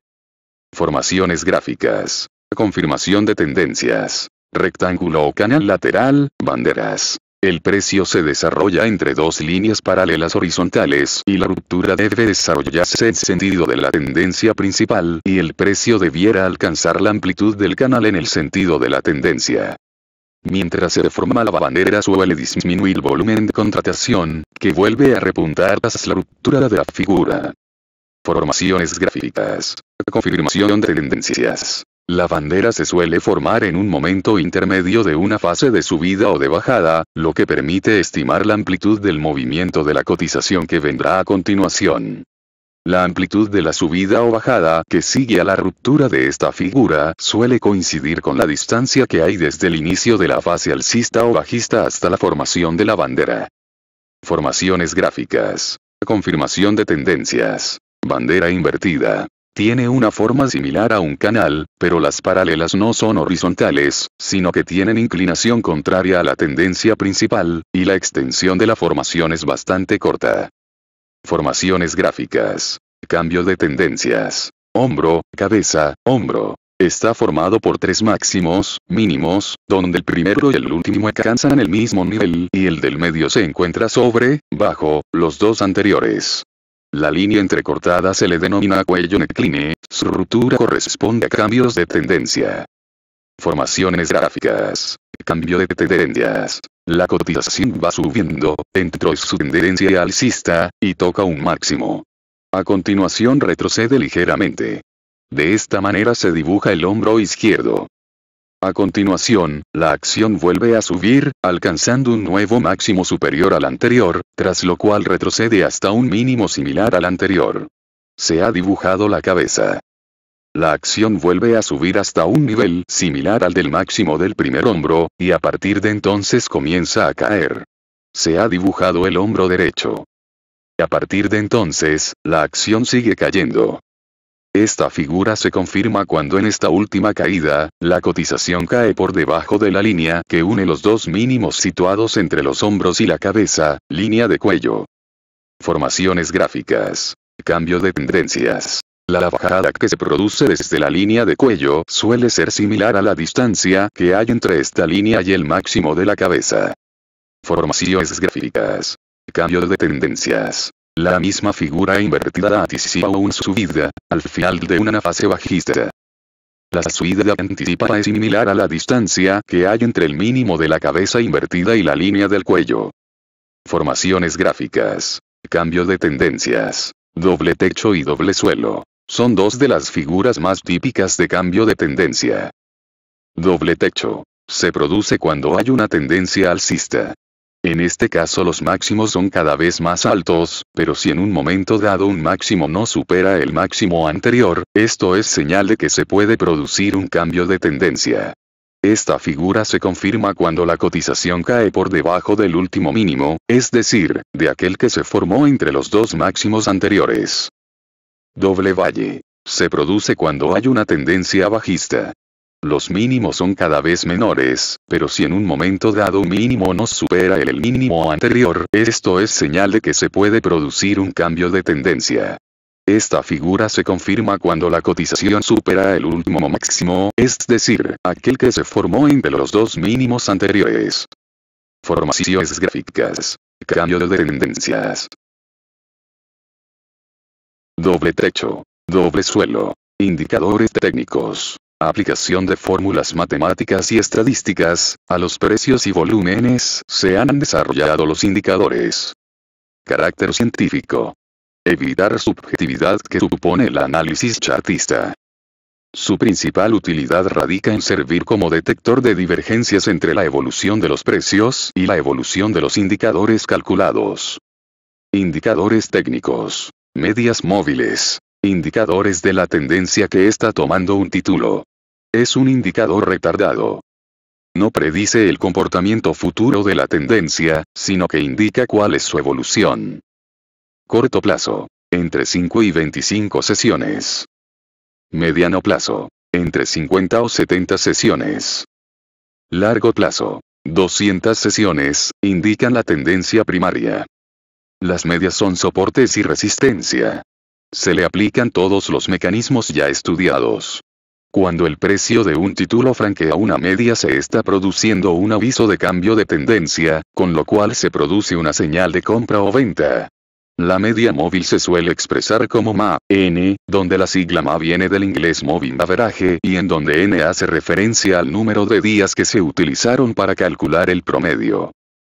Formaciones gráficas. Confirmación de tendencias. Rectángulo o canal lateral, banderas. El precio se desarrolla entre dos líneas paralelas horizontales y la ruptura debe desarrollarse en sentido de la tendencia principal y el precio debiera alcanzar la amplitud del canal en el sentido de la tendencia. Mientras se forma la bandera suele disminuir el volumen de contratación, que vuelve a repuntar tras la ruptura de la figura. Formaciones gráficas. Confirmación de tendencias. La bandera se suele formar en un momento intermedio de una fase de subida o de bajada, lo que permite estimar la amplitud del movimiento de la cotización que vendrá a continuación. La amplitud de la subida o bajada que sigue a la ruptura de esta figura suele coincidir con la distancia que hay desde el inicio de la fase alcista o bajista hasta la formación de la bandera. Formaciones gráficas. Confirmación de tendencias. Bandera invertida. Tiene una forma similar a un canal, pero las paralelas no son horizontales, sino que tienen inclinación contraria a la tendencia principal, y la extensión de la formación es bastante corta. Formaciones gráficas. Cambio de tendencias. Hombro, cabeza, hombro. Está formado por tres máximos, mínimos, donde el primero y el último alcanzan el mismo nivel, y el del medio se encuentra sobre, bajo, los dos anteriores. La línea entrecortada se le denomina cuello neckline, su ruptura corresponde a cambios de tendencia. Formaciones gráficas. Cambio de tendencias. La cotización va subiendo, entró en su tendencia alcista, y toca un máximo. A continuación retrocede ligeramente. De esta manera se dibuja el hombro izquierdo. A continuación, la acción vuelve a subir, alcanzando un nuevo máximo superior al anterior, tras lo cual retrocede hasta un mínimo similar al anterior. Se ha dibujado la cabeza. La acción vuelve a subir hasta un nivel similar al del máximo del primer hombro, y a partir de entonces comienza a caer. Se ha dibujado el hombro derecho. A partir de entonces, la acción sigue cayendo. Esta figura se confirma cuando en esta última caída, la cotización cae por debajo de la línea que une los dos mínimos situados entre los hombros y la cabeza, línea de cuello. Formaciones gráficas. Cambio de tendencias. La bajada que se produce desde la línea de cuello suele ser similar a la distancia que hay entre esta línea y el máximo de la cabeza. Formaciones gráficas. Cambio de tendencias. La misma figura invertida anticipa una subida, al final de una fase bajista. La subida anticipada es similar a la distancia que hay entre el mínimo de la cabeza invertida y la línea del cuello. Formaciones gráficas. Cambio de tendencias. Doble techo y doble suelo. Son dos de las figuras más típicas de cambio de tendencia. Doble techo. Se produce cuando hay una tendencia alcista. En este caso los máximos son cada vez más altos, pero si en un momento dado un máximo no supera el máximo anterior, esto es señal de que se puede producir un cambio de tendencia. Esta figura se confirma cuando la cotización cae por debajo del último mínimo, es decir, de aquel que se formó entre los dos máximos anteriores. Doble valle. Se produce cuando hay una tendencia bajista. Los mínimos son cada vez menores, pero si en un momento dado un mínimo no supera el mínimo anterior, esto es señal de que se puede producir un cambio de tendencia. Esta figura se confirma cuando la cotización supera el último máximo, es decir, aquel que se formó entre los dos mínimos anteriores. Formaciones gráficas. Cambio de tendencias. Doble techo. Doble suelo. Indicadores técnicos. Aplicación de fórmulas matemáticas y estadísticas, a los precios y volúmenes se han desarrollado los indicadores. Carácter científico. Evitar subjetividad que supone el análisis chartista. Su principal utilidad radica en servir como detector de divergencias entre la evolución de los precios y la evolución de los indicadores calculados. Indicadores técnicos. Medias móviles. Indicadores de la tendencia que está tomando un título. Es un indicador retardado. No predice el comportamiento futuro de la tendencia, sino que indica cuál es su evolución. Corto plazo. Entre 5 y 25 sesiones. Mediano plazo. Entre 50 o 70 sesiones. Largo plazo. 200 sesiones, indican la tendencia primaria. Las medias son soportes y resistencia. Se le aplican todos los mecanismos ya estudiados. Cuando el precio de un título franquea una media se está produciendo un aviso de cambio de tendencia, con lo cual se produce una señal de compra o venta. La media móvil se suele expresar como MA/N, donde la sigla MA viene del inglés Moving Average y en donde N hace referencia al número de días que se utilizaron para calcular el promedio.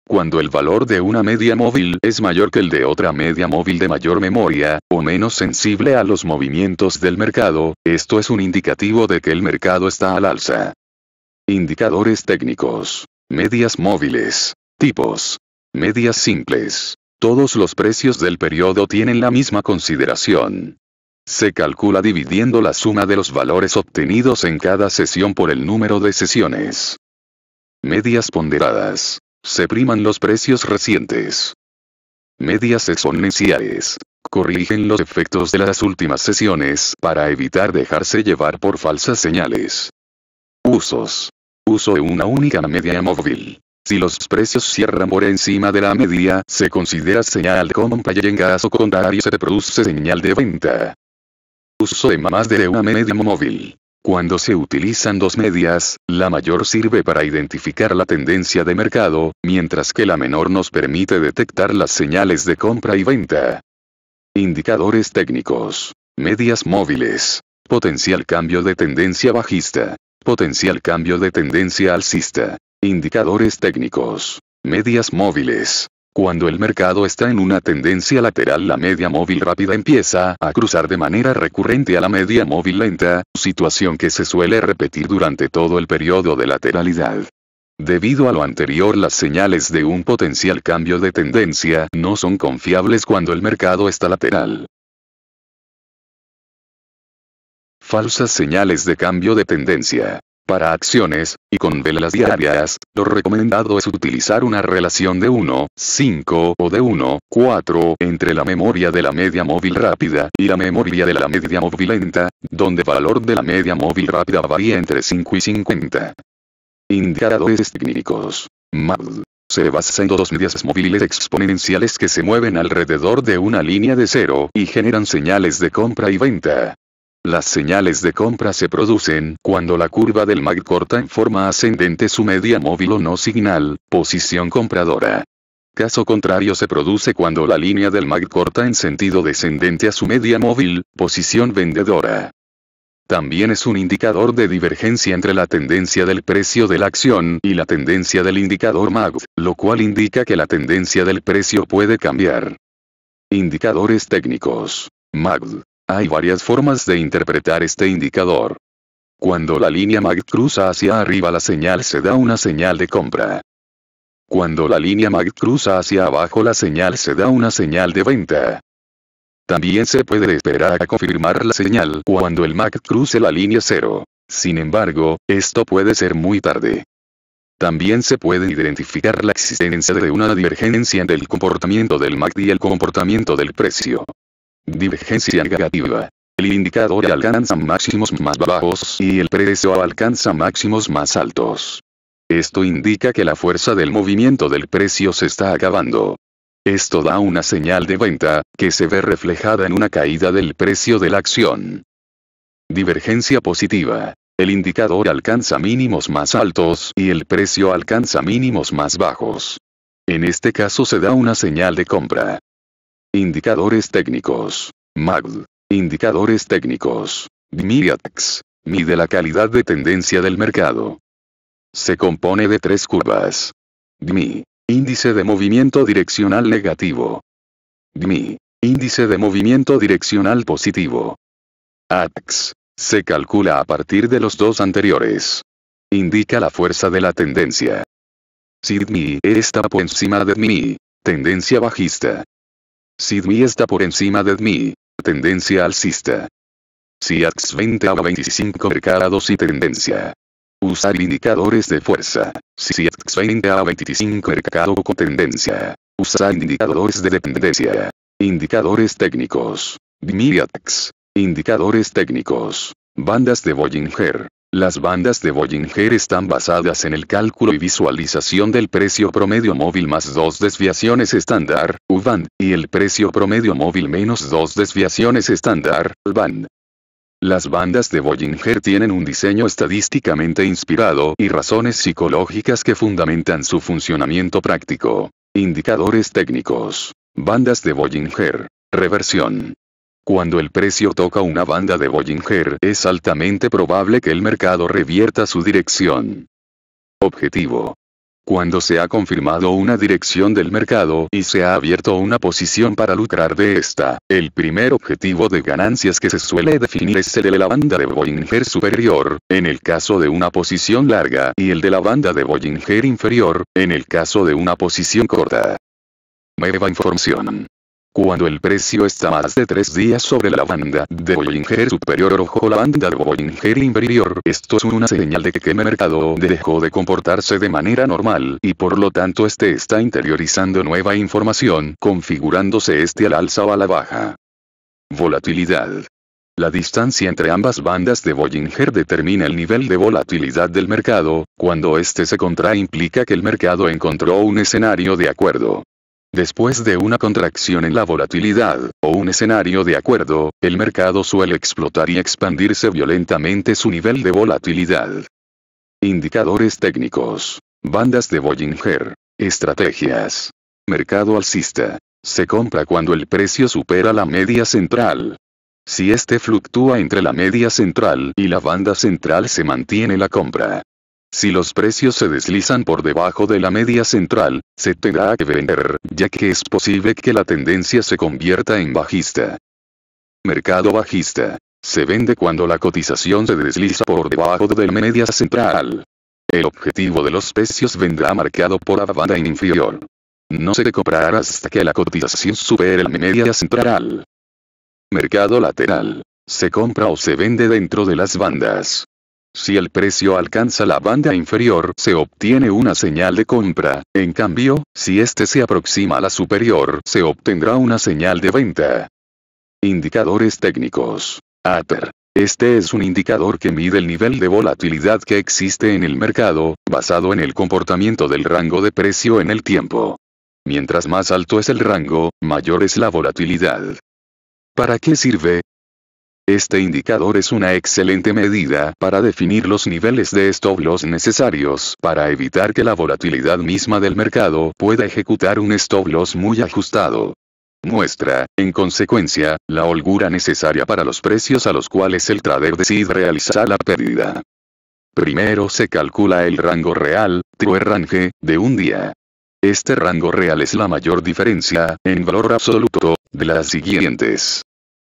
Cuando el valor de una media móvil es mayor que el de otra media móvil de mayor memoria, o menos sensible a los movimientos del mercado, esto es un indicativo de que el mercado está al alza. Indicadores técnicos. Medias móviles. Tipos. Medias simples. Todos los precios del periodo tienen la misma consideración. Se calcula dividiendo la suma de los valores obtenidos en cada sesión por el número de sesiones. Medias ponderadas. Se priman los precios recientes. Medias exponenciales. Corrigen los efectos de las últimas sesiones para evitar dejarse llevar por falsas señales. Usos. Uso de una única media móvil. Si los precios cierran por encima de la media, se considera señal de compra y en caso contrario se produce señal de venta. Uso de más de una media móvil. Cuando se utilizan dos medias, la mayor sirve para identificar la tendencia de mercado, mientras que la menor nos permite detectar las señales de compra y venta. Indicadores técnicos. Medias móviles. Potencial cambio de tendencia bajista. Potencial cambio de tendencia alcista. Indicadores técnicos. Medias móviles. Cuando el mercado está en una tendencia lateral, la media móvil rápida empieza a cruzar de manera recurrente a la media móvil lenta, situación que se suele repetir durante todo el periodo de lateralidad. Debido a lo anterior, las señales de un potencial cambio de tendencia no son confiables cuando el mercado está lateral. Falsas señales de cambio de tendencia. Para acciones, y con velas diarias, lo recomendado es utilizar una relación de 1,5 o de 1,4 entre la memoria de la media móvil rápida y la memoria de la media móvil lenta, donde el valor de la media móvil rápida varía entre 5 y 50. Indicadores técnicos. MAD. Se basa en dos medias móviles exponenciales que se mueven alrededor de una línea de cero y generan señales de compra y venta. Las señales de compra se producen cuando la curva del MACD corta en forma ascendente su media móvil o no signal, posición compradora. Caso contrario se produce cuando la línea del MACD corta en sentido descendente a su media móvil, posición vendedora. También es un indicador de divergencia entre la tendencia del precio de la acción y la tendencia del indicador MACD, lo cual indica que la tendencia del precio puede cambiar. Indicadores técnicos. MACD. Hay varias formas de interpretar este indicador. Cuando la línea MACD cruza hacia arriba, la señal se da una señal de compra. Cuando la línea MACD cruza hacia abajo, la señal se da una señal de venta. También se puede esperar a confirmar la señal cuando el MACD cruce la línea 0. Sin embargo, esto puede ser muy tarde. También se puede identificar la existencia de una divergencia entre el comportamiento del MACD y el comportamiento del precio. Divergencia negativa. El indicador alcanza máximos más bajos y el precio alcanza máximos más altos. Esto indica que la fuerza del movimiento del precio se está acabando. Esto da una señal de venta, que se ve reflejada en una caída del precio de la acción. Divergencia positiva. El indicador alcanza mínimos más altos y el precio alcanza mínimos más bajos. En este caso se da una señal de compra. Indicadores técnicos. MACD. Indicadores técnicos. DMI-ATX. Mide la calidad de tendencia del mercado. Se compone de 3 curvas. DMI. Índice de movimiento direccional negativo. DMI. Índice de movimiento direccional positivo. ATX. Se calcula a partir de los dos anteriores. Indica la fuerza de la tendencia. Si DMI está por encima de DMI, tendencia bajista. Si DMI está por encima de DMI, tendencia alcista. Si ATX 20 a 25 mercados y tendencia. Usar indicadores de fuerza. Si ATX 20 a 25 mercado con tendencia. Usar indicadores de tendencia. Indicadores técnicos. DMI-ATX. Indicadores técnicos. Bandas de Bollinger. Las bandas de Bollinger están basadas en el cálculo y visualización del precio promedio móvil más 2 desviaciones estándar, U-band, y el precio promedio móvil menos 2 desviaciones estándar, L-band. Las bandas de Bollinger tienen un diseño estadísticamente inspirado y razones psicológicas que fundamentan su funcionamiento práctico. Indicadores técnicos. Bandas de Bollinger. Reversión. Cuando el precio toca una banda de Bollinger, es altamente probable que el mercado revierta su dirección. Objetivo. Cuando se ha confirmado una dirección del mercado y se ha abierto una posición para lucrar de esta, el primer objetivo de ganancias que se suele definir es el de la banda de Bollinger superior, en el caso de una posición larga, y el de la banda de Bollinger inferior, en el caso de una posición corta. Nueva información. Cuando el precio está más de 3 días sobre la banda de Bollinger superior o la banda de Bollinger inferior, esto es una señal de que el mercado dejó de comportarse de manera normal, y por lo tanto este está interiorizando nueva información, configurándose al alza o a la baja. Volatilidad. La distancia entre ambas bandas de Bollinger determina el nivel de volatilidad del mercado. Cuando este se contrae implica que el mercado encontró un escenario de acuerdo. Después de una contracción en la volatilidad, o un escenario de acuerdo, el mercado suele explotar y expandirse violentamente su nivel de volatilidad. Indicadores técnicos. Bandas de Bollinger. Estrategias. Mercado alcista. Se compra cuando el precio supera la media central. Si este fluctúa entre la media central y la banda central, se mantiene la compra. Si los precios se deslizan por debajo de la media central, se tendrá que vender, ya que es posible que la tendencia se convierta en bajista. Mercado bajista. Se vende cuando la cotización se desliza por debajo de la media central. El objetivo de los precios vendrá marcado por la banda inferior. No se comprará hasta que la cotización supere la media central. Mercado lateral. Se compra o se vende dentro de las bandas. Si el precio alcanza la banda inferior, se obtiene una señal de compra. En cambio, si este se aproxima a la superior, se obtendrá una señal de venta. Indicadores técnicos. ATR. Este es un indicador que mide el nivel de volatilidad que existe en el mercado, basado en el comportamiento del rango de precio en el tiempo. Mientras más alto es el rango, mayor es la volatilidad. ¿Para qué sirve? Este indicador es una excelente medida para definir los niveles de stop loss necesarios para evitar que la volatilidad misma del mercado pueda ejecutar un stop loss muy ajustado. Muestra, en consecuencia, la holgura necesaria para los precios a los cuales el trader decide realizar la pérdida. Primero se calcula el rango real, true range, de un día. Este rango real es la mayor diferencia, en valor absoluto, de las siguientes.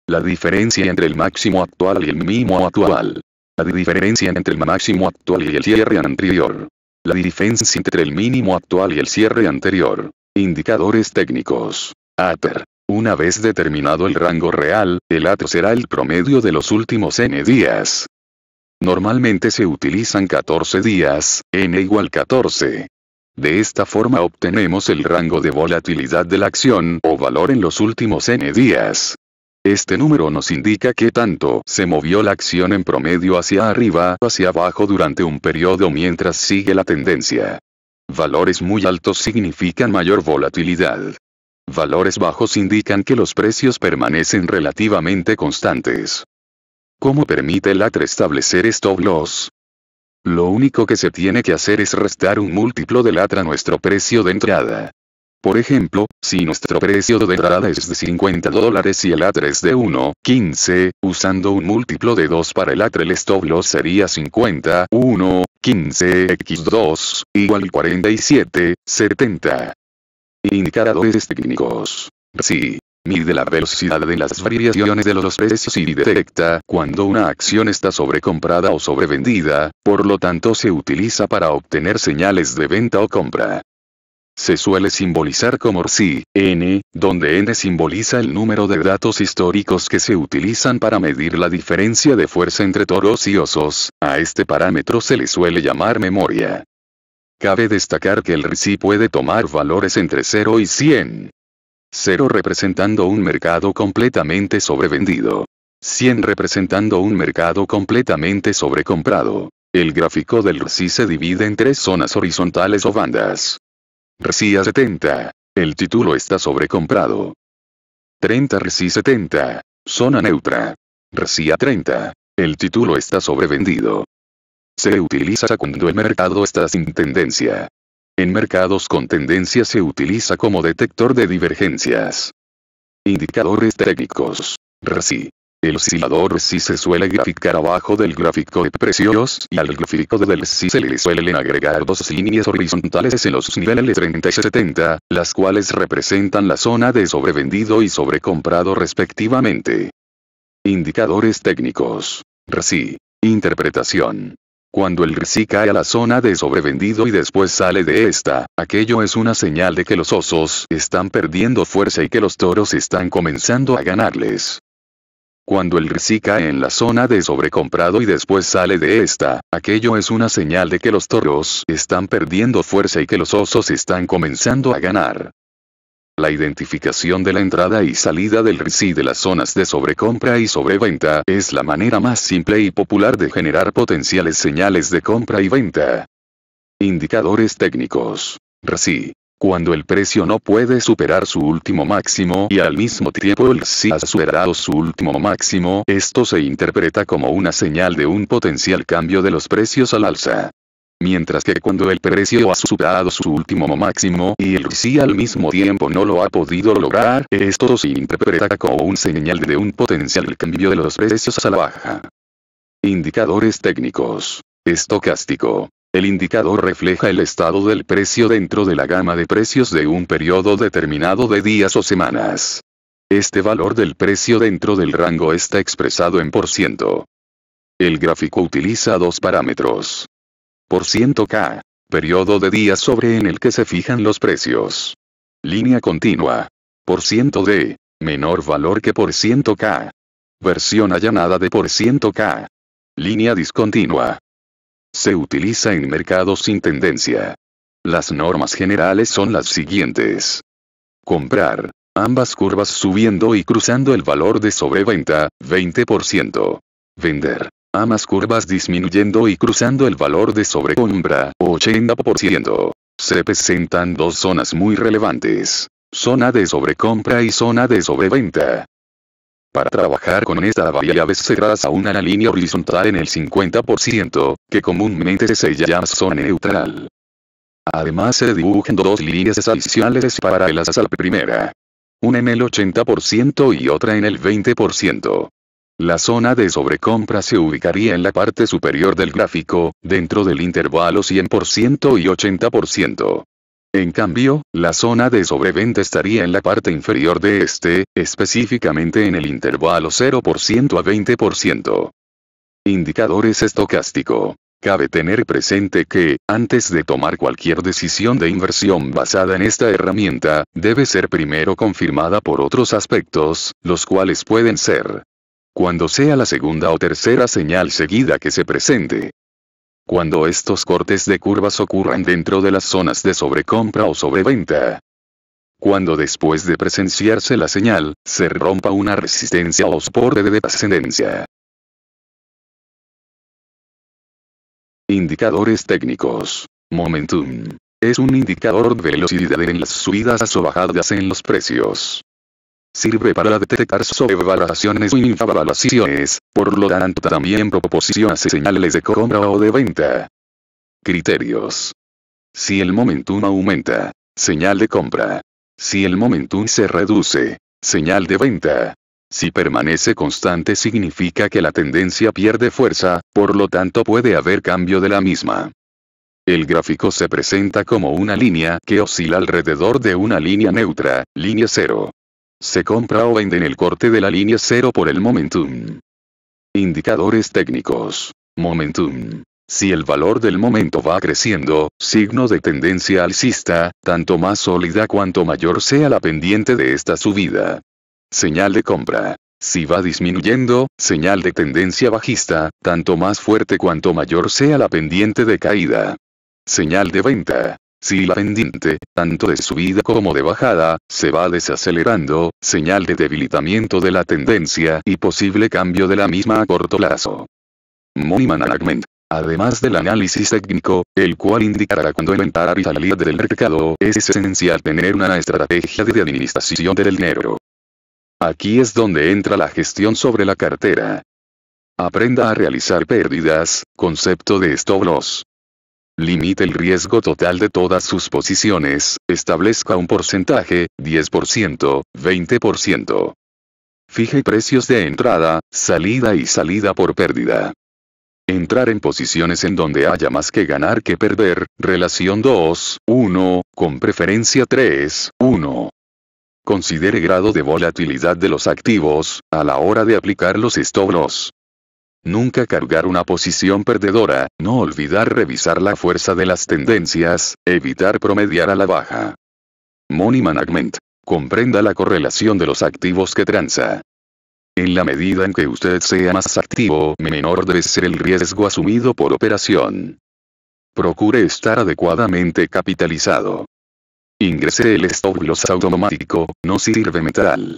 La diferencia entre el máximo actual y el mínimo actual. La diferencia entre el máximo actual y el cierre anterior. La diferencia entre el mínimo actual y el cierre anterior. Indicadores técnicos. ATR. Una vez determinado el rango real, el ATR será el promedio de los últimos n días. Normalmente se utilizan 14 días, n igual 14. De esta forma obtenemos el rango de volatilidad de la acción o valor en los últimos n días. Este número nos indica qué tanto se movió la acción en promedio hacia arriba o hacia abajo durante un periodo mientras sigue la tendencia. Valores muy altos significan mayor volatilidad. Valores bajos indican que los precios permanecen relativamente constantes. ¿Cómo permite el ATR establecer stop loss? Lo único que se tiene que hacer es restar un múltiplo del ATR a nuestro precio de entrada. Por ejemplo, si nuestro precio de entrada es de $50 y el ATR es de 1.15, usando un múltiplo de 2 para el ATR, el stop loss sería 50, 1.15 x 2, igual 47.70. Indicadores técnicos. RSI. Mide la velocidad de las variaciones de los precios y detecta cuando una acción está sobrecomprada o sobrevendida, por lo tanto se utiliza para obtener señales de venta o compra. Se suele simbolizar como RSI, N, donde N simboliza el número de datos históricos que se utilizan para medir la diferencia de fuerza entre toros y osos. A este parámetro se le suele llamar memoria. Cabe destacar que el RSI puede tomar valores entre 0 y 100. 0 representando un mercado completamente sobrevendido. 100 representando un mercado completamente sobrecomprado. El gráfico del RSI se divide en 3 zonas horizontales o bandas. RSI a 70. El título está sobrecomprado. 30 RSI 70. Zona neutra. RSI a 30. El título está sobrevendido. Se utiliza cuando el mercado está sin tendencia. En mercados con tendencia se utiliza como detector de divergencias. Indicadores técnicos. RSI. El oscilador RSI se suele graficar abajo del gráfico de precios y al gráfico del RSI se le suelen agregar 2 líneas horizontales en los niveles 30 y 70, las cuales representan la zona de sobrevendido y sobrecomprado respectivamente. Indicadores técnicos. RSI. Interpretación. Cuando el RSI cae a la zona de sobrevendido y después sale de esta, aquello es una señal de que los osos están perdiendo fuerza y que los toros están comenzando a ganarles. Cuando el RSI cae en la zona de sobrecomprado y después sale de esta, aquello es una señal de que los toros están perdiendo fuerza y que los osos están comenzando a ganar. La identificación de la entrada y salida del RSI de las zonas de sobrecompra y sobreventa es la manera más simple y popular de generar potenciales señales de compra y venta. Indicadores técnicos. RSI. Cuando el precio no puede superar su último máximo y al mismo tiempo el RSI ha superado su último máximo, esto se interpreta como una señal de un potencial cambio de los precios al alza. Mientras que cuando el precio ha superado su último máximo y el RSI al mismo tiempo no lo ha podido lograr, esto se interpreta como una señal de un potencial cambio de los precios a la baja. Indicadores técnicos. Estocástico. El indicador refleja el estado del precio dentro de la gama de precios de un periodo determinado de días o semanas. Este valor del precio dentro del rango está expresado en %. El gráfico utiliza 2 parámetros. %K. Periodo de días sobre en el que se fijan los precios. Línea continua. %D. Menor valor que %K. Versión allanada de %K. Línea discontinua. Se utiliza en mercados sin tendencia. Las normas generales son las siguientes. Comprar. Ambas curvas subiendo y cruzando el valor de sobreventa, 20%. Vender. Ambas curvas disminuyendo y cruzando el valor de sobrecompra, 80%. Se presentan 2 zonas muy relevantes. Zona de sobrecompra y zona de sobreventa. Para trabajar con esta variable se traza una línea horizontal en el 50%, que comúnmente se llama zona neutral. Además se dibujan 2 líneas adicionales paralelas a la primera. Una en el 80% y otra en el 20%. La zona de sobrecompra se ubicaría en la parte superior del gráfico, dentro del intervalo 100% y 80%. En cambio, la zona de sobreventa estaría en la parte inferior de este, específicamente en el intervalo 0% a 20%. Indicadores estocástico. Cabe tener presente que, antes de tomar cualquier decisión de inversión basada en esta herramienta, debe ser primero confirmada por otros aspectos, los cuales pueden ser: cuando sea la segunda o tercera señal seguida que se presente. Cuando estos cortes de curvas ocurran dentro de las zonas de sobrecompra o sobreventa. Cuando después de presenciarse la señal, se rompa una resistencia o soporte de descendencia. Indicadores técnicos. Momentum. Es un indicador de velocidad en las subidas o bajadas en los precios. Sirve para detectar sobrevaloraciones o infravaloraciones, por lo tanto también proporciona señales de compra o de venta. Criterios. Si el momentum aumenta, señal de compra. Si el momentum se reduce, señal de venta. Si permanece constante significa que la tendencia pierde fuerza, por lo tanto puede haber cambio de la misma. El gráfico se presenta como una línea que oscila alrededor de una línea neutra, línea cero. Se compra o vende en el corte de la línea cero por el momentum. Indicadores técnicos. Momentum. Si el valor del momento va creciendo, signo de tendencia alcista, tanto más sólida cuanto mayor sea la pendiente de esta subida. Señal de compra. Si va disminuyendo, señal de tendencia bajista, tanto más fuerte cuanto mayor sea la pendiente de caída. Señal de venta. Si la pendiente, tanto de subida como de bajada, se va desacelerando, señal de debilitamiento de la tendencia y posible cambio de la misma a corto plazo. Money Management. Además del análisis técnico, el cual indicará cuándo entrar y salir del mercado, es esencial tener una estrategia de administración del dinero. Aquí es donde entra la gestión sobre la cartera. Aprenda a realizar pérdidas, concepto de stop loss. Limite el riesgo total de todas sus posiciones, establezca un porcentaje, 10%, 20%. Fije precios de entrada, salida y salida por pérdida. Entrar en posiciones en donde haya más que ganar que perder, relación 2:1, con preferencia 3:1. Considere grado de volatilidad de los activos, a la hora de aplicar los stop loss. Nunca cargar una posición perdedora, no olvidar revisar la fuerza de las tendencias, evitar promediar a la baja. Money Management. Comprenda la correlación de los activos que transa. En la medida en que usted sea más activo, menor debe ser el riesgo asumido por operación. Procure estar adecuadamente capitalizado. Ingrese el stop loss automático, no sirve metal.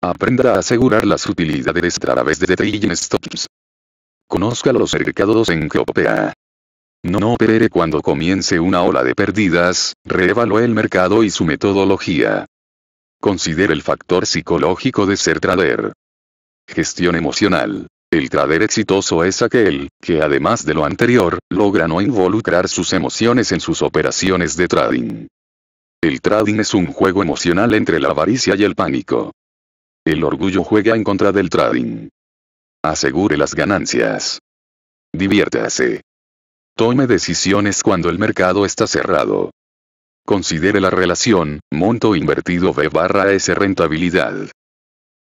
Aprenda a asegurar las utilidades a través de trading stops. Conozca los mercados en que opera. No opere cuando comience una ola de pérdidas, reevalúe el mercado y su metodología. Considere el factor psicológico de ser trader. Gestión emocional. El trader exitoso es aquel, que además de lo anterior, logra no involucrar sus emociones en sus operaciones de trading. El trading es un juego emocional entre la avaricia y el pánico. El orgullo juega en contra del trading. Asegure las ganancias. Diviértase. Tome decisiones cuando el mercado está cerrado. Considere la relación, monto invertido V/S rentabilidad.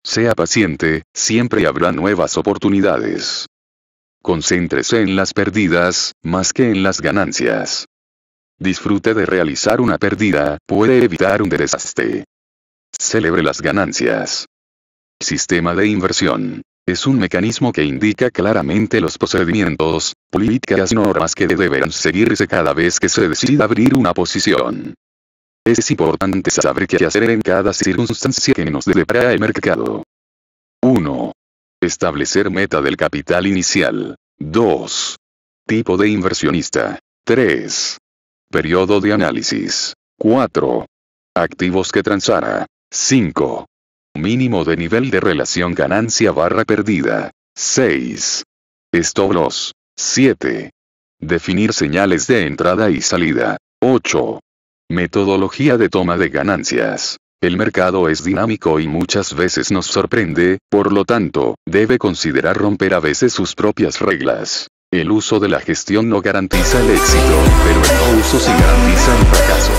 Sea paciente, siempre habrá nuevas oportunidades. Concéntrese en las pérdidas, más que en las ganancias. Disfrute de realizar una pérdida, puede evitar un desastre. Celebre las ganancias. Sistema de inversión. Es un mecanismo que indica claramente los procedimientos, políticas y normas que deberán seguirse cada vez que se decida abrir una posición. Es importante saber qué hacer en cada circunstancia que nos depara el mercado. 1. Establecer meta del capital inicial. 2. Tipo de inversionista. 3. Periodo de análisis. 4. Activos que transara. 5. Mínimo de nivel de relación ganancia/pérdida. 6. Stop loss. 7. Definir señales de entrada y salida. 8. Metodología de toma de ganancias. El mercado es dinámico y muchas veces nos sorprende, por lo tanto, debe considerar romper a veces sus propias reglas. El uso de la gestión no garantiza el éxito, pero el no uso sí garantiza el fracaso.